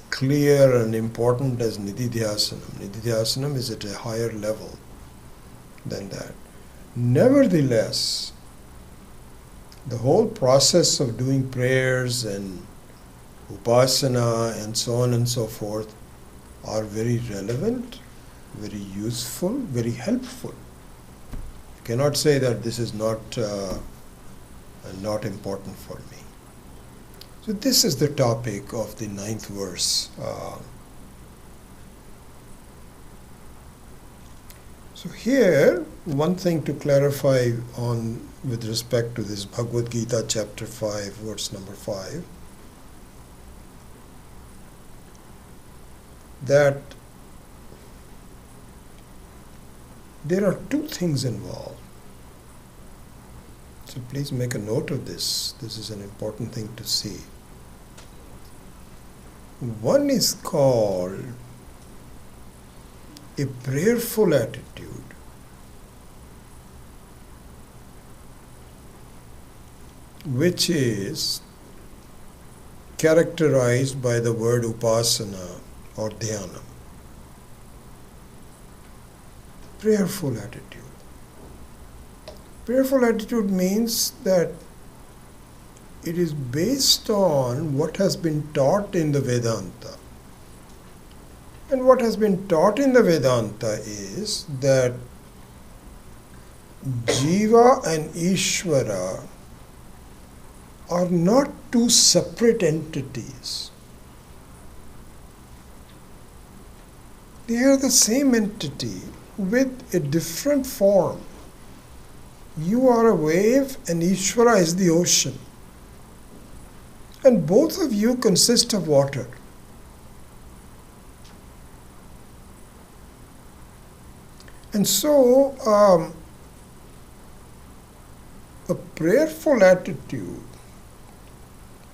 clear and important as Nididhyasanam. Nididhyasanam is at a higher level than that. Nevertheless, the whole process of doing prayers and upasana and so on and so forth are very relevant, very useful, very helpful. You cannot say that this is not important for me. So this is the topic of the 9th verse. So here, one thing to clarify on with respect to this Bhagavad Gita chapter 5, verse number 5, that there are two things involved. So please make a note of this. This is an important thing to see. One is called a prayerful attitude, which is characterized by the word upasana or dhyana. Prayerful attitude. Prayerful attitude means that it is based on what has been taught in the Vedanta. And what has been taught in the Vedanta is that Jiva and Ishvara are not two separate entities. They are the same entity with a different form. You are a wave and Ishvara is the ocean. And both of you consist of water. And so, a prayerful attitude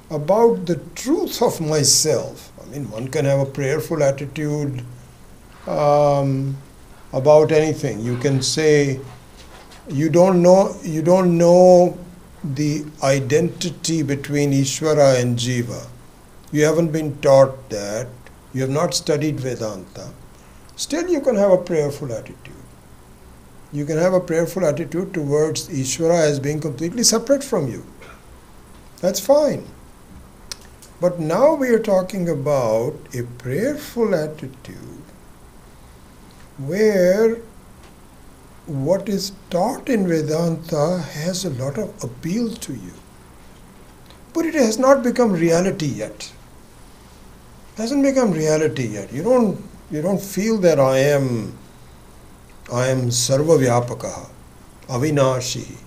about the truth of myself. I mean, one can have a prayerful attitude about anything. You can say, you don't know the identity between Ishvara and Jiva. You haven't been taught that. You have not studied Vedanta. Still, you can have a prayerful attitude. You can have a prayerful attitude towards Ishvara as being completely separate from you. That's fine. But now we are talking about a prayerful attitude where what is taught in Vedanta has a lot of appeal to you. But it has not become reality yet. It hasn't become reality yet. You don't feel that I am Sarva Vyapakaha, Avinashi,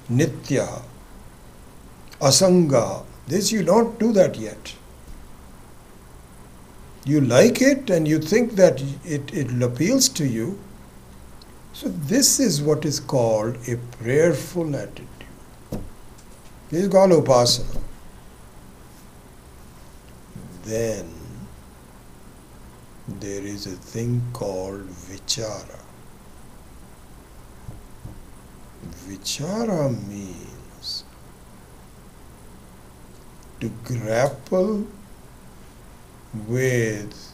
Nitya, Asanga. This you don't do that yet. You like it and you think that it appeals to you. So this is what is called a prayerful attitude. This is called upasana. Then there is a thing called vichara. Vichara means to grapple with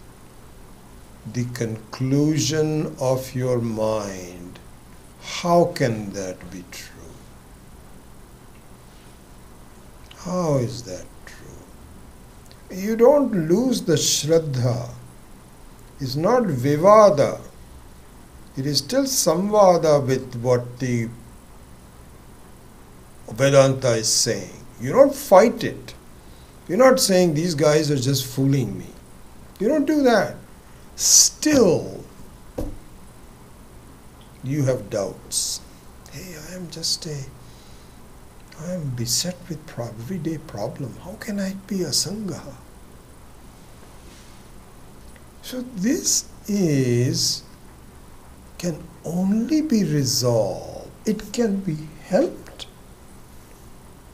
the conclusion of your mind. How can that be true? How is that true? You don't lose the Shraddha. It's not Vivada. It is still Samvada with what the Vedanta is saying. You don't fight it. You're not saying these guys are just fooling me. You don't do that. Still, you have doubts. Hey, I am beset with everyday problem. How can I be a Sangha? So this can only be resolved. It can be helped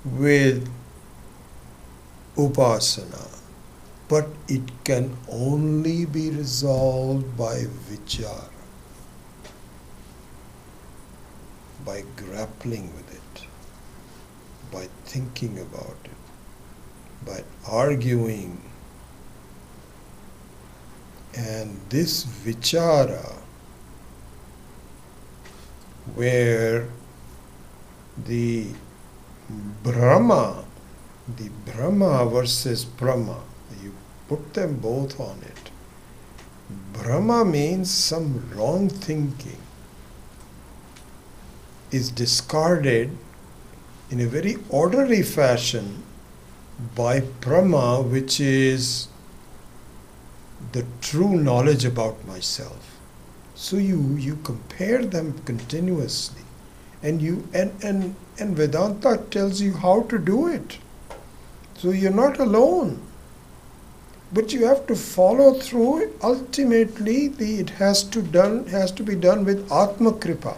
with upasana, but it can only be resolved by vichara, by grappling with it, by thinking about it, by arguing. And this vichara, where the Brahma versus Brahma, you put them both on it. Brahma means some wrong thinking is discarded in a very orderly fashion by Brahma, which is the true knowledge about myself. So you compare them continuously, and Vedanta tells you how to do it. So you're not alone, but you have to follow through. Ultimately, it has to be done with Atma Kripa,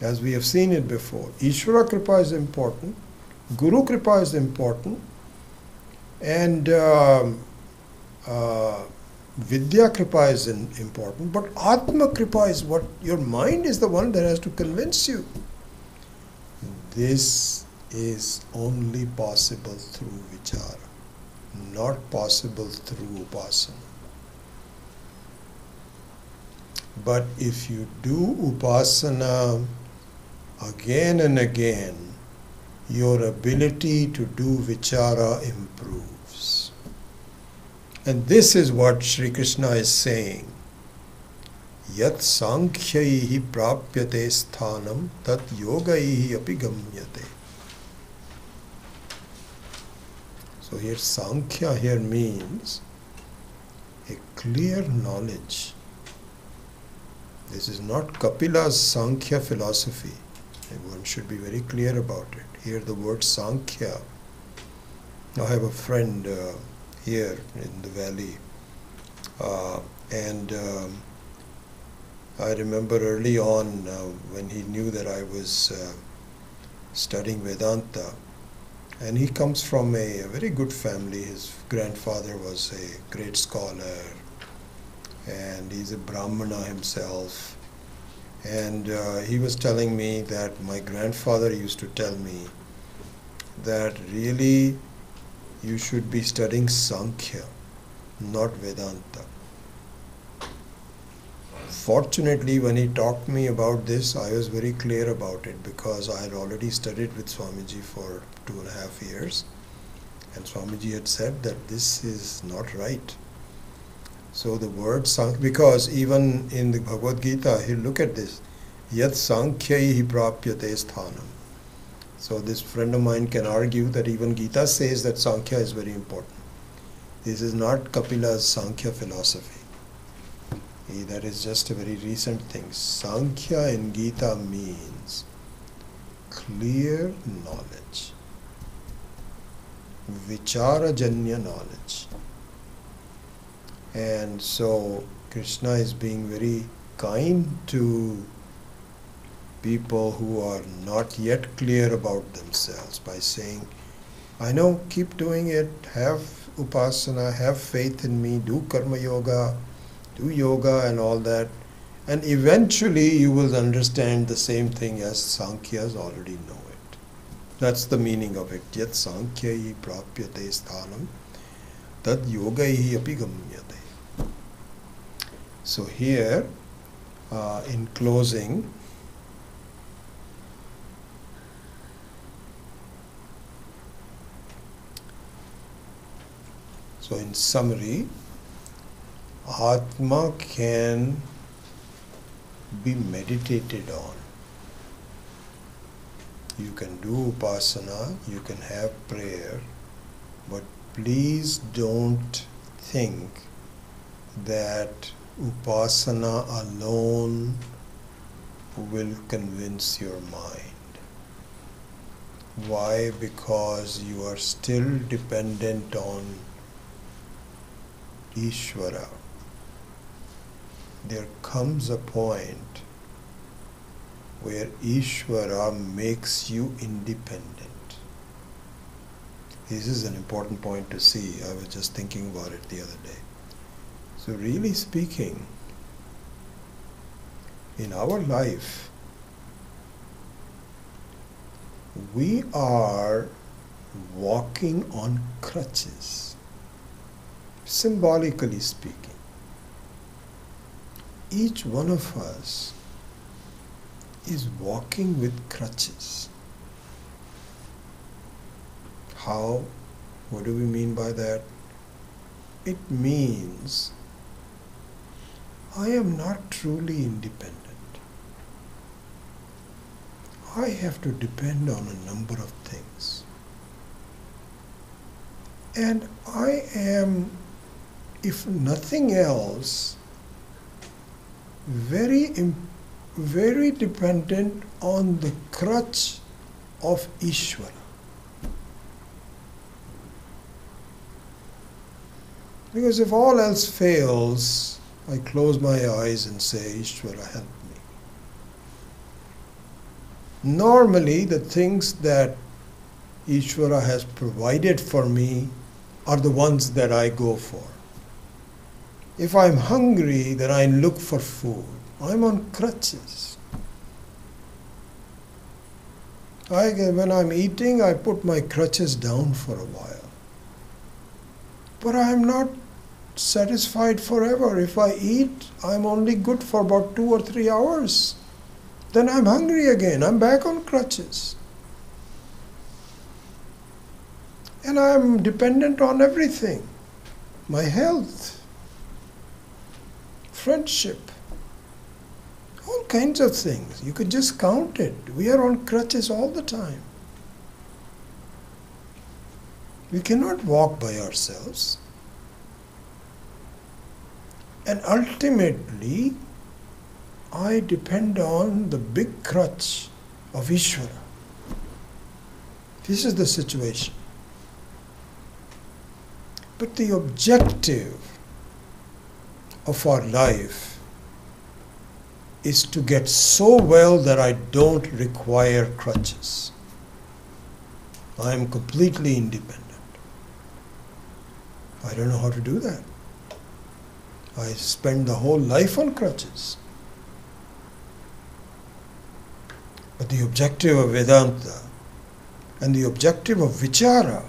as we have seen it before. Ishvara Kripa is important, Guru Kripa is important, and Vidya Kripa is important, but Atma Kripa is what your mind is the one that has to convince you. This is only possible through vichara, not possible through upasana. But if you do upasana again and again, your ability to do vichara improves. And this is what Sri Krishna is saying. Yat sankhyaih prapyate sthanam tat yogaih api gamyate. So here sankhya here means a clear knowledge. This is not Kapila's Sankhya philosophy. And one should be very clear about it. Here the word Sankhya. I have a friend here in the valley, and I remember early on when he knew that I was studying Vedanta, and he comes from a very good family. His grandfather was a great scholar, and he's a Brahmana himself. And he was telling me that my grandfather used to tell me that really you should be studying Sankhya, not Vedanta. Fortunately, when he talked to me about this, I was very clear about it, because I had already studied with Swamiji for 2.5 years, and Swamiji had said that this is not right. So the word Sankhya, because even in the Bhagavad Gita, he'll look at this, Yat Sankhyaih prapyate sthanam. So this friend of mine can argue that even Gita says that Sankhya is very important. This is not Kapila's Sankhya philosophy. That is just a very recent thing. Sankhya in Gita means clear knowledge, vicharajanya knowledge. And so Krishna is being very kind to people who are not yet clear about themselves by saying, I know, keep doing it, have upasana, have faith in me, do karma yoga, do yoga and all that, and eventually you will understand the same thing as Sankhyas already know it. That's the meaning of it. Yat Sankhyaih prapyate sthanam tad yogaih api gamyate. So here, in closing, so in summary, Atma can be meditated on. You can do upasana, you can have prayer, but please don't think that upasana alone will convince your mind. Why? Because you are still dependent on Ishvara. There comes a point where Ishvara makes you independent. This is an important point to see. I was just thinking about it the other day. So really speaking, in our life, we are walking on crutches, symbolically speaking. Each one of us is walking with crutches. How? What do we mean by that? It means I am not truly independent. I have to depend on a number of things. And I am, if nothing else, very dependent on the crutch of Ishvara. Because if all else fails, I close my eyes and say, Ishvara, help me. Normally, the things that Ishvara has provided for me are the ones that I go for. If I'm hungry, then I look for food. I'm on crutches. When I'm eating, I put my crutches down for a while. But I'm not satisfied forever. If I eat, I'm only good for about 2 or 3 hours. Then I'm hungry again. I'm back on crutches. And I'm dependent on everything. My health, friendship, all kinds of things. You could just count it. We are on crutches all the time. We cannot walk by ourselves. And ultimately, I depend on the big crutch of Ishvara. This is the situation. But the objective of our life is to get so well that I don't require crutches. I am completely independent. I don't know how to do that. I spend the whole life on crutches. But the objective of Vedanta and the objective of Vichara,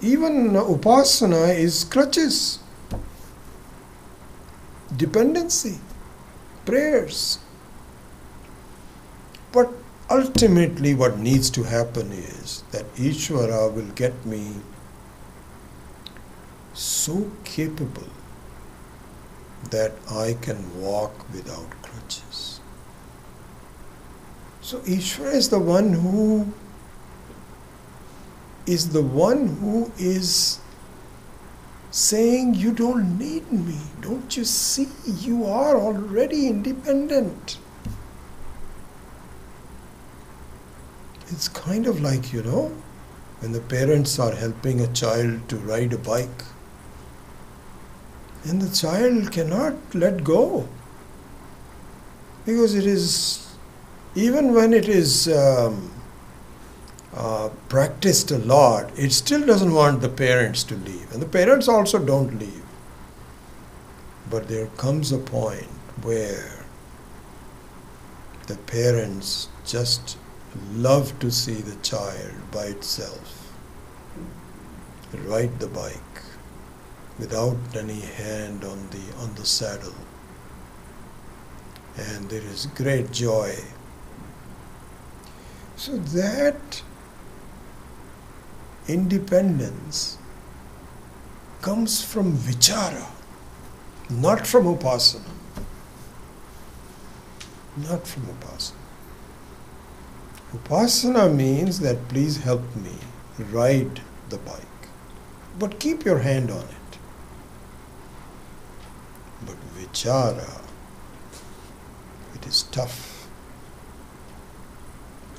even Upasana, is crutches, dependency, prayers. But ultimately what needs to happen is that Ishvara will get me so capable that I can walk without crutches. So Ishvara is the one who is saying, you don't need me. Don't you see? You are already independent. It's kind of like, when the parents are helping a child to ride a bike, and the child cannot let go. Because it is, even when it is practiced a lot, it still doesn't want the parents to leave. And the parents also don't leave. But there comes a point where the parents just love to see the child by itself ride the bike without any hand on the saddle. And there is great joy. So that independence comes from vichara, not from upasana. Not from upasana. Upasana means that please help me ride the bike, but keep your hand on it. But vichara, it is tough.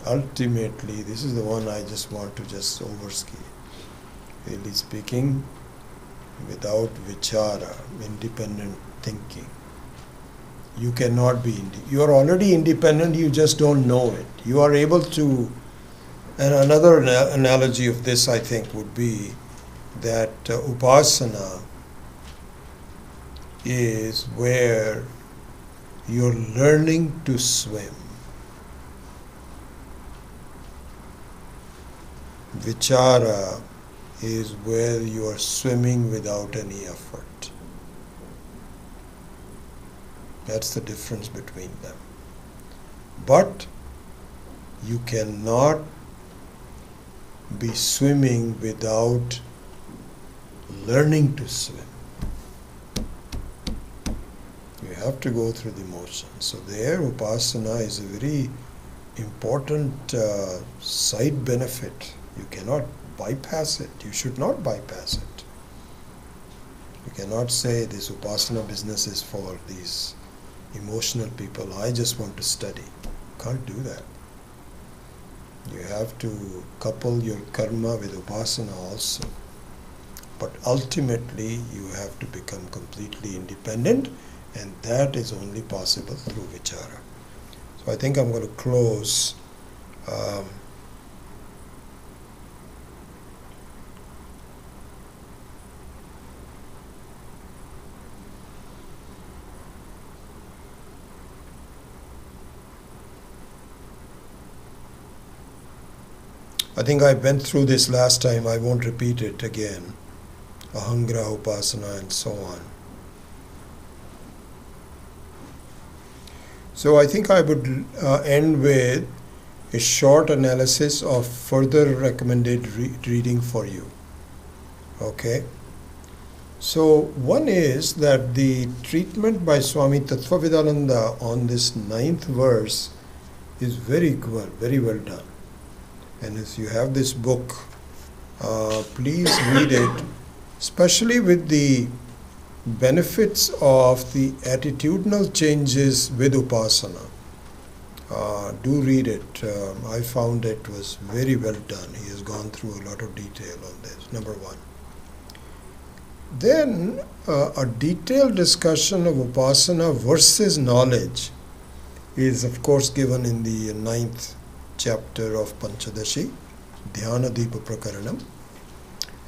Ultimately, this is the one I just want to just overski. Really speaking, without vichara, independent thinking, you cannot be you are already independent, you just don't know it. You are able to, and another analogy of this I think would be that upasana is where you're learning to swim. Vichara is where you are swimming without any effort. That's the difference between them. But you cannot be swimming without learning to swim. You have to go through the motion. So there, Upasana is a very important side benefit. You cannot bypass it. You should not bypass it. You cannot say this Upasana business is for these emotional people. I just want to study. You can't do that. You have to couple your karma with Upasana also. But ultimately, you have to become completely independent, and that is only possible through Vichara. So I think I'm going to close. I think I went through this last time. I won't repeat it again. Ahangra, Upasana, and so on. So I think I would end with a short analysis of further recommended reading for you. Okay? So one is that the treatment by Swami Tattvavidananda on this 9th verse is very well done. And if you have this book, please read it, especially with the benefits of the attitudinal changes with Upasana. Do read it. I found it was very well done. He has gone through a lot of detail on this, number one. Then a detailed discussion of Upasana versus knowledge is of course given in the 9th chapter of Panchadashi, Dhyana Deepa Prakaranam.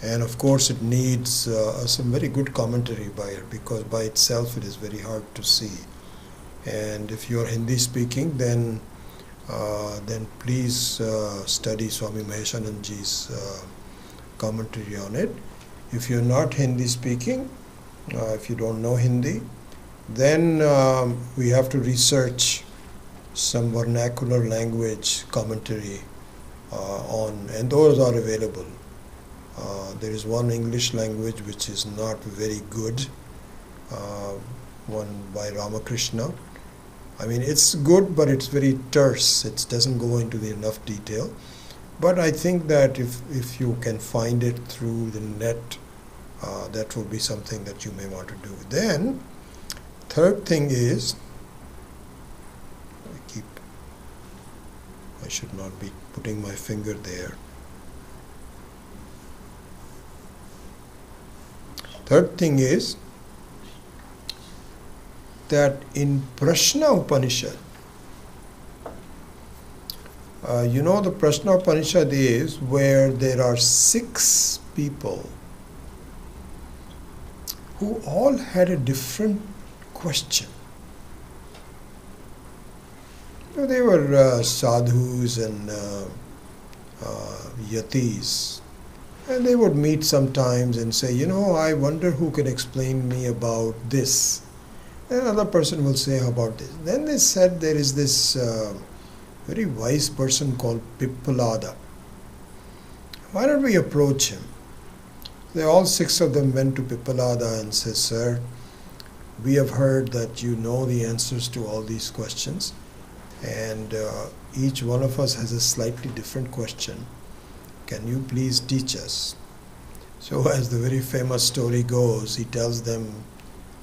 And of course it needs some very good commentary by it, because by itself it is very hard to see. And if you are Hindi speaking, then please study Swami Maheshananji's commentary on it. If you are not Hindi speaking, if you don't know Hindi, then we have to research some vernacular language commentary on, and those are available. There is one English language which is not very good, one by Ramakrishna. I mean, it's good, but it's very terse. It doesn't go into the enough detail. But I think that if you can find it through the net, that will be something that you may want to do. Then, third thing is, I should not be putting my finger there. Third thing is that in Prashna Upanishad, the Prashna Upanishad is where there are 6 people who all had a different question. They were sadhus and yatis. And they would meet sometimes and say, I wonder who can explain me about this. And another person will say, how about this? Then they said there is this very wise person called Pippalada. Why don't we approach him? They all 6 of them went to Pippalada and said, Sir, we have heard that you know the answers to all these questions. And each one of us has a slightly different question. Can you please teach us? So as the very famous story goes, he tells them,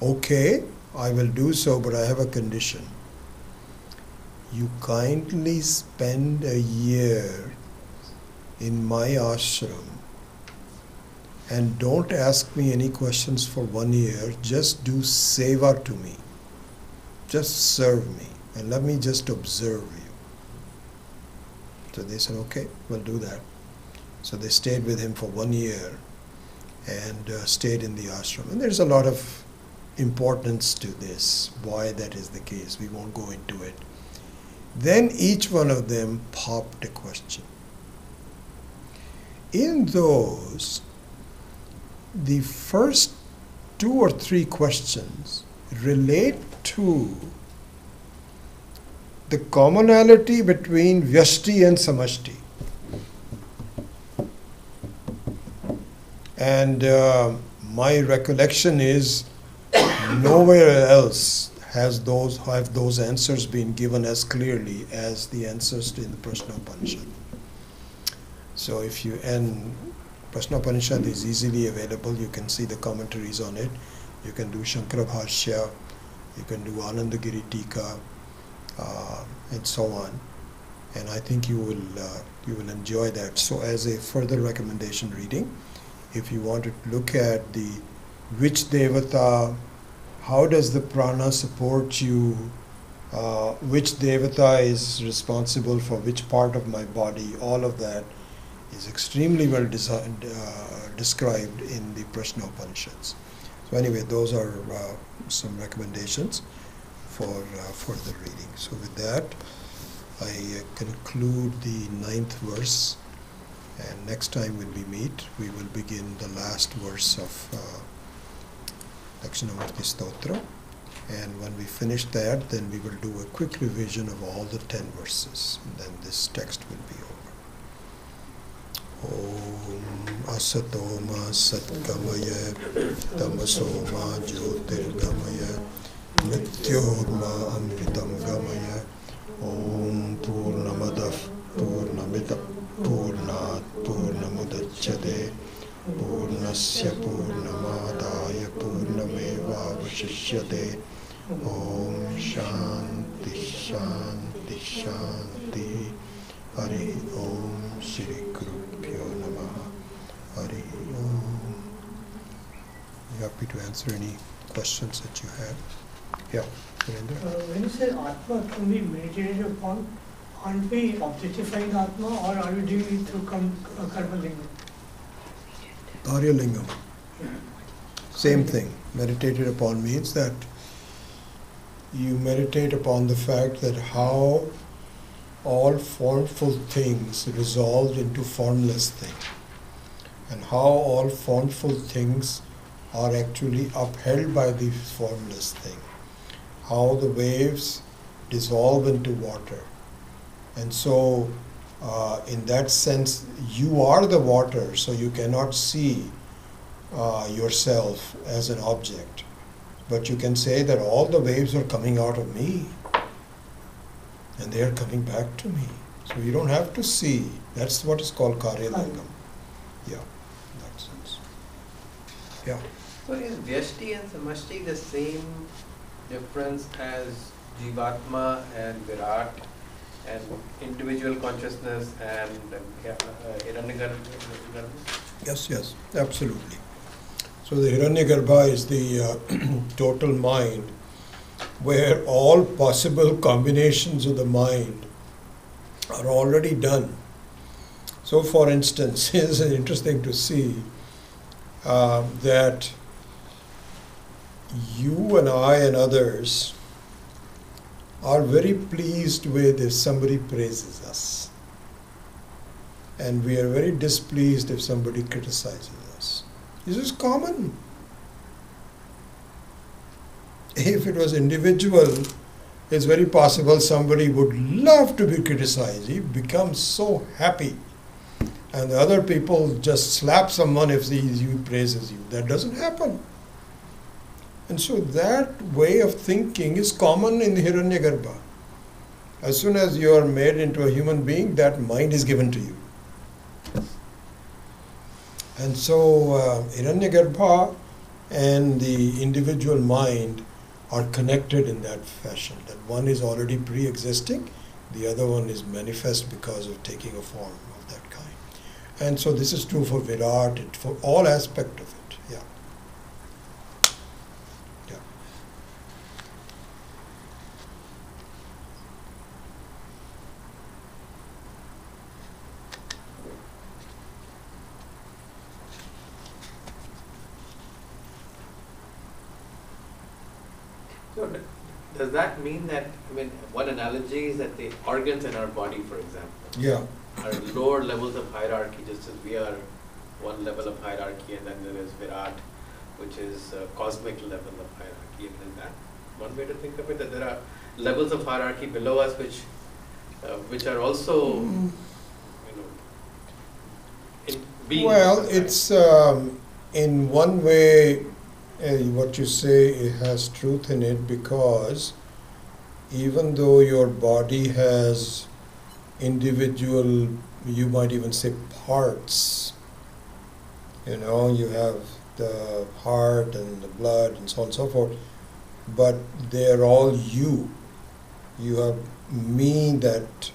okay, I will do so, but I have a condition. You kindly spend a year in my ashram and don't ask me any questions for 1 year. Just do seva to me. Just serve me and let me just observe you. So they said, okay, we'll do that. So they stayed with him for 1 year and stayed in the ashram. And there's a lot of importance to this, why that is the case. We won't go into it. Then each one of them popped a question. in those, the first 2 or 3 questions relate to the commonality between Vyashti and Samashti. And my recollection is nowhere else have those answers been given as clearly as the answers in the Prashna Upanishad. So and Prashna Upanishad is easily available. You can see the commentaries on it. You can do Shankara Bhashya, you can do Anandagiri Tika, and so on. And I think you will enjoy that. So as a further recommendation reading, if you want to look at which Devata, how does the prana support you, which Devata is responsible for which part of my body, all of that is extremely well described in the Prashna Upanishads. So anyway, those are some recommendations for further reading. So with that, I conclude the 9th verse, and next time when we meet, we will begin the last verse of Dakshinamurthy Stotra. And when we finish that, then we will do a quick revision of all the 10 verses, and then this text will be over. Om Asatoma Satkamaya Tamasoma Jyotirgamaya Mrityodma Amritam Gamaya Om Purnamadav Purnamita Purnat Purnamudachyate Purnasya Purnamadaya Purnameva Vashishyate Om Shanti Shanti Shanti Hari Om Shri Gurubhyo Namaha Hari Om. Happy to answer any questions that you have. Yeah, Surendra? When you say Atma can be meditated upon, aren't we objectifying Atma, or are we doing it through Karma Lingam? Karya Lingam. Same thing. Meditated upon means that you meditate upon the fact that how all formful things resolved into formless thing, and how all formful things are actually upheld by the formless thing, how the waves dissolve into water. And so in that sense, you are the water, so you cannot see yourself as an object, but you can say that all the waves are coming out of me and they are coming back to me. So you don't have to see. That's what is called Karya Lingam. Yeah, in that sense. Yeah. So is Vyashti and Samashti the same difference as Jivatma and Virat and individual consciousness and Hiranyagarbha? Yes, absolutely. So the Hiranyagarbha is the total mind, where all possible combinations of the mind are already done. So for instance, it is interesting to see that you and I and others are very pleased with if somebody praises us, and we are very displeased if somebody criticizes us. This is common. If it was individual, it's very possible somebody would love to be criticized. He becomes so happy, and the other people just slap someone if he praises you. That doesn't happen. And so that way of thinking is common in the Hiranyagarbha. As soon as you are made into a human being, that mind is given to you. And so Hiranyagarbha and the individual mind are connected in that fashion, that one is already pre-existing, the other one is manifest because of taking a form of that kind. And so this is true for Virat, for all aspect of it. Yeah. So does that mean that, one analogy is that the organs in our body, for example, Yeah. are lower levels of hierarchy, just as we are one level of hierarchy, and then there is Virat, which is a cosmic level of hierarchy. And is that one way to think of it? That there are levels of hierarchy below us, which are also, in being. Well, it's in one way, what you say it has truth in it, because even though your body has individual, you might even say parts, you have the heart and the blood and so on and so forth, but they're all you. You have me that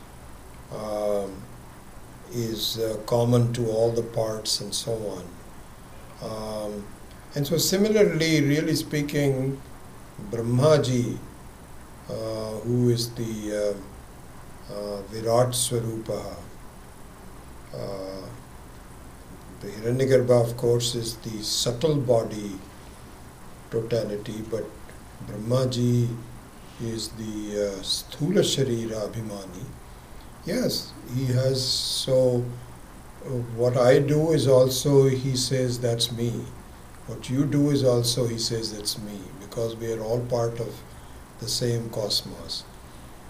is common to all the parts and so on. And so similarly, really speaking, Brahmaji, who is the Virat Swarupa, the Hiranyagarbha, of course, is the subtle body totality, but Brahmaji is the Sthula Sharira Abhimani. Yes, he has, so what I do is also, he says, that's me. What you do is also, he says, that's me, because we are all part of the same cosmos.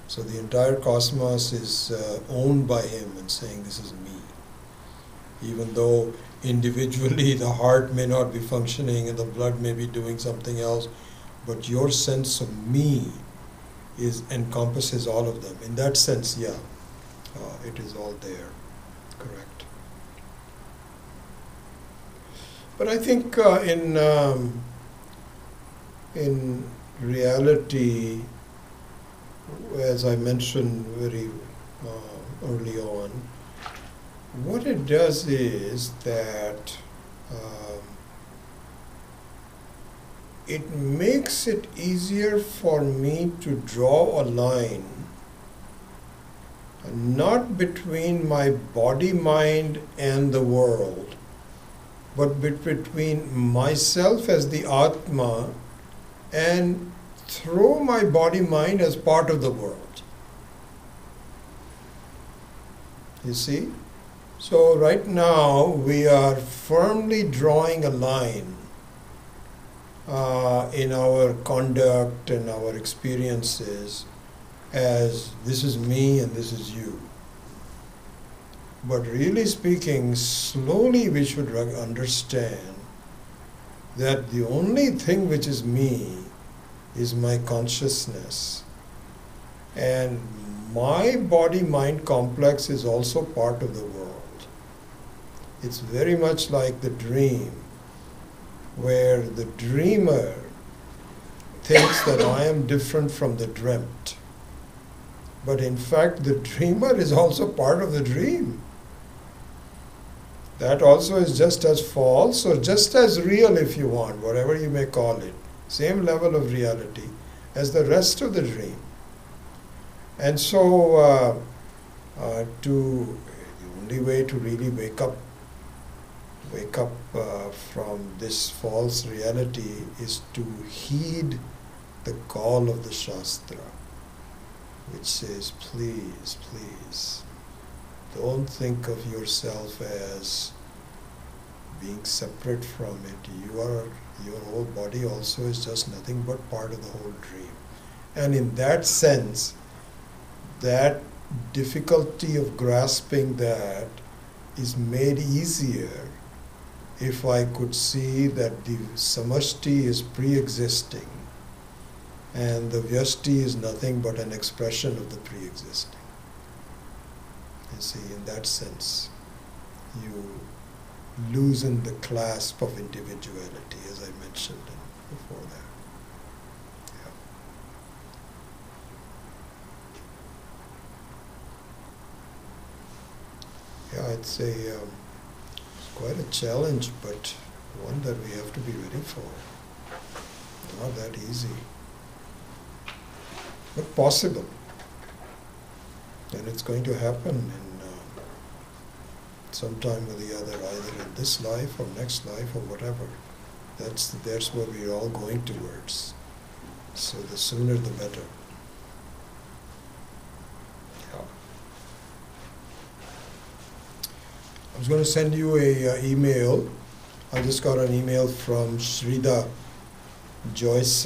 So the entire cosmos is owned by him and saying, this is me. Even though individually the heart may not be functioning and the blood may be doing something else, but your sense of me encompasses all of them. In that sense, yeah, it is all there, correct. But I think in reality, as I mentioned very early on, what it does is that it makes it easier for me to draw a line, not between my body, mind, and the world, but between myself as the Atma and through my body, mind as part of the world. You see? So right now we are firmly drawing a line in our conduct and our experiences as this is me and this is you. But really speaking, slowly we should understand that the only thing which is me is my consciousness. And my body-mind complex is also part of the world. It's very much like the dream, where the dreamer thinks that I am different from the dreamt. But in fact, the dreamer is also part of the dream. That also is just as false or just as real, if you want, whatever you may call it, same level of reality as the rest of the dream. And so the only way to really wake up from this false reality is to heed the call of the Shastra, which says, please, please, don't think of yourself as being separate from it. Your whole body also is just nothing but part of the whole dream. And in that sense, that difficulty of grasping that is made easier if I could see that the samashti is pre-existing and the vyashti is nothing but an expression of the pre-existing. You see, in that sense, you loosen the clasp of individuality, as I mentioned before that. Yeah, it's quite a challenge, but one that we have to be ready for. Not that easy, but possible. And it's going to happen in sometime or the other, either in this life or next life or whatever. That's what we're all going towards. So the sooner the better. Yeah. was going to send you a email. I just got an email from Shrida Joyce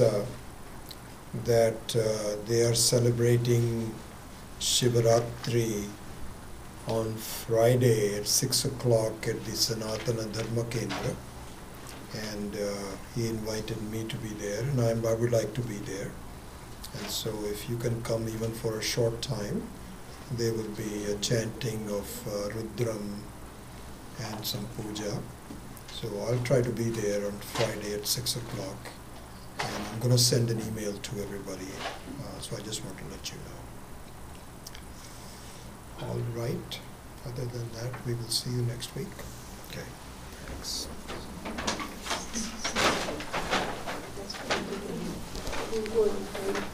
that they are celebrating Shivaratri on Friday at 6 o'clock at the Sanatana Dharma Kendra. And he invited me to be there, and I would like to be there. And so if you can come even for a short time, there will be a chanting of Rudram and some puja. So I'll try to be there on Friday at 6 o'clock. And I'm going to send an email to everybody. So I just want to let you know. All right. Other than that, we will see you next week. Okay. Thanks. That's what I'm doing.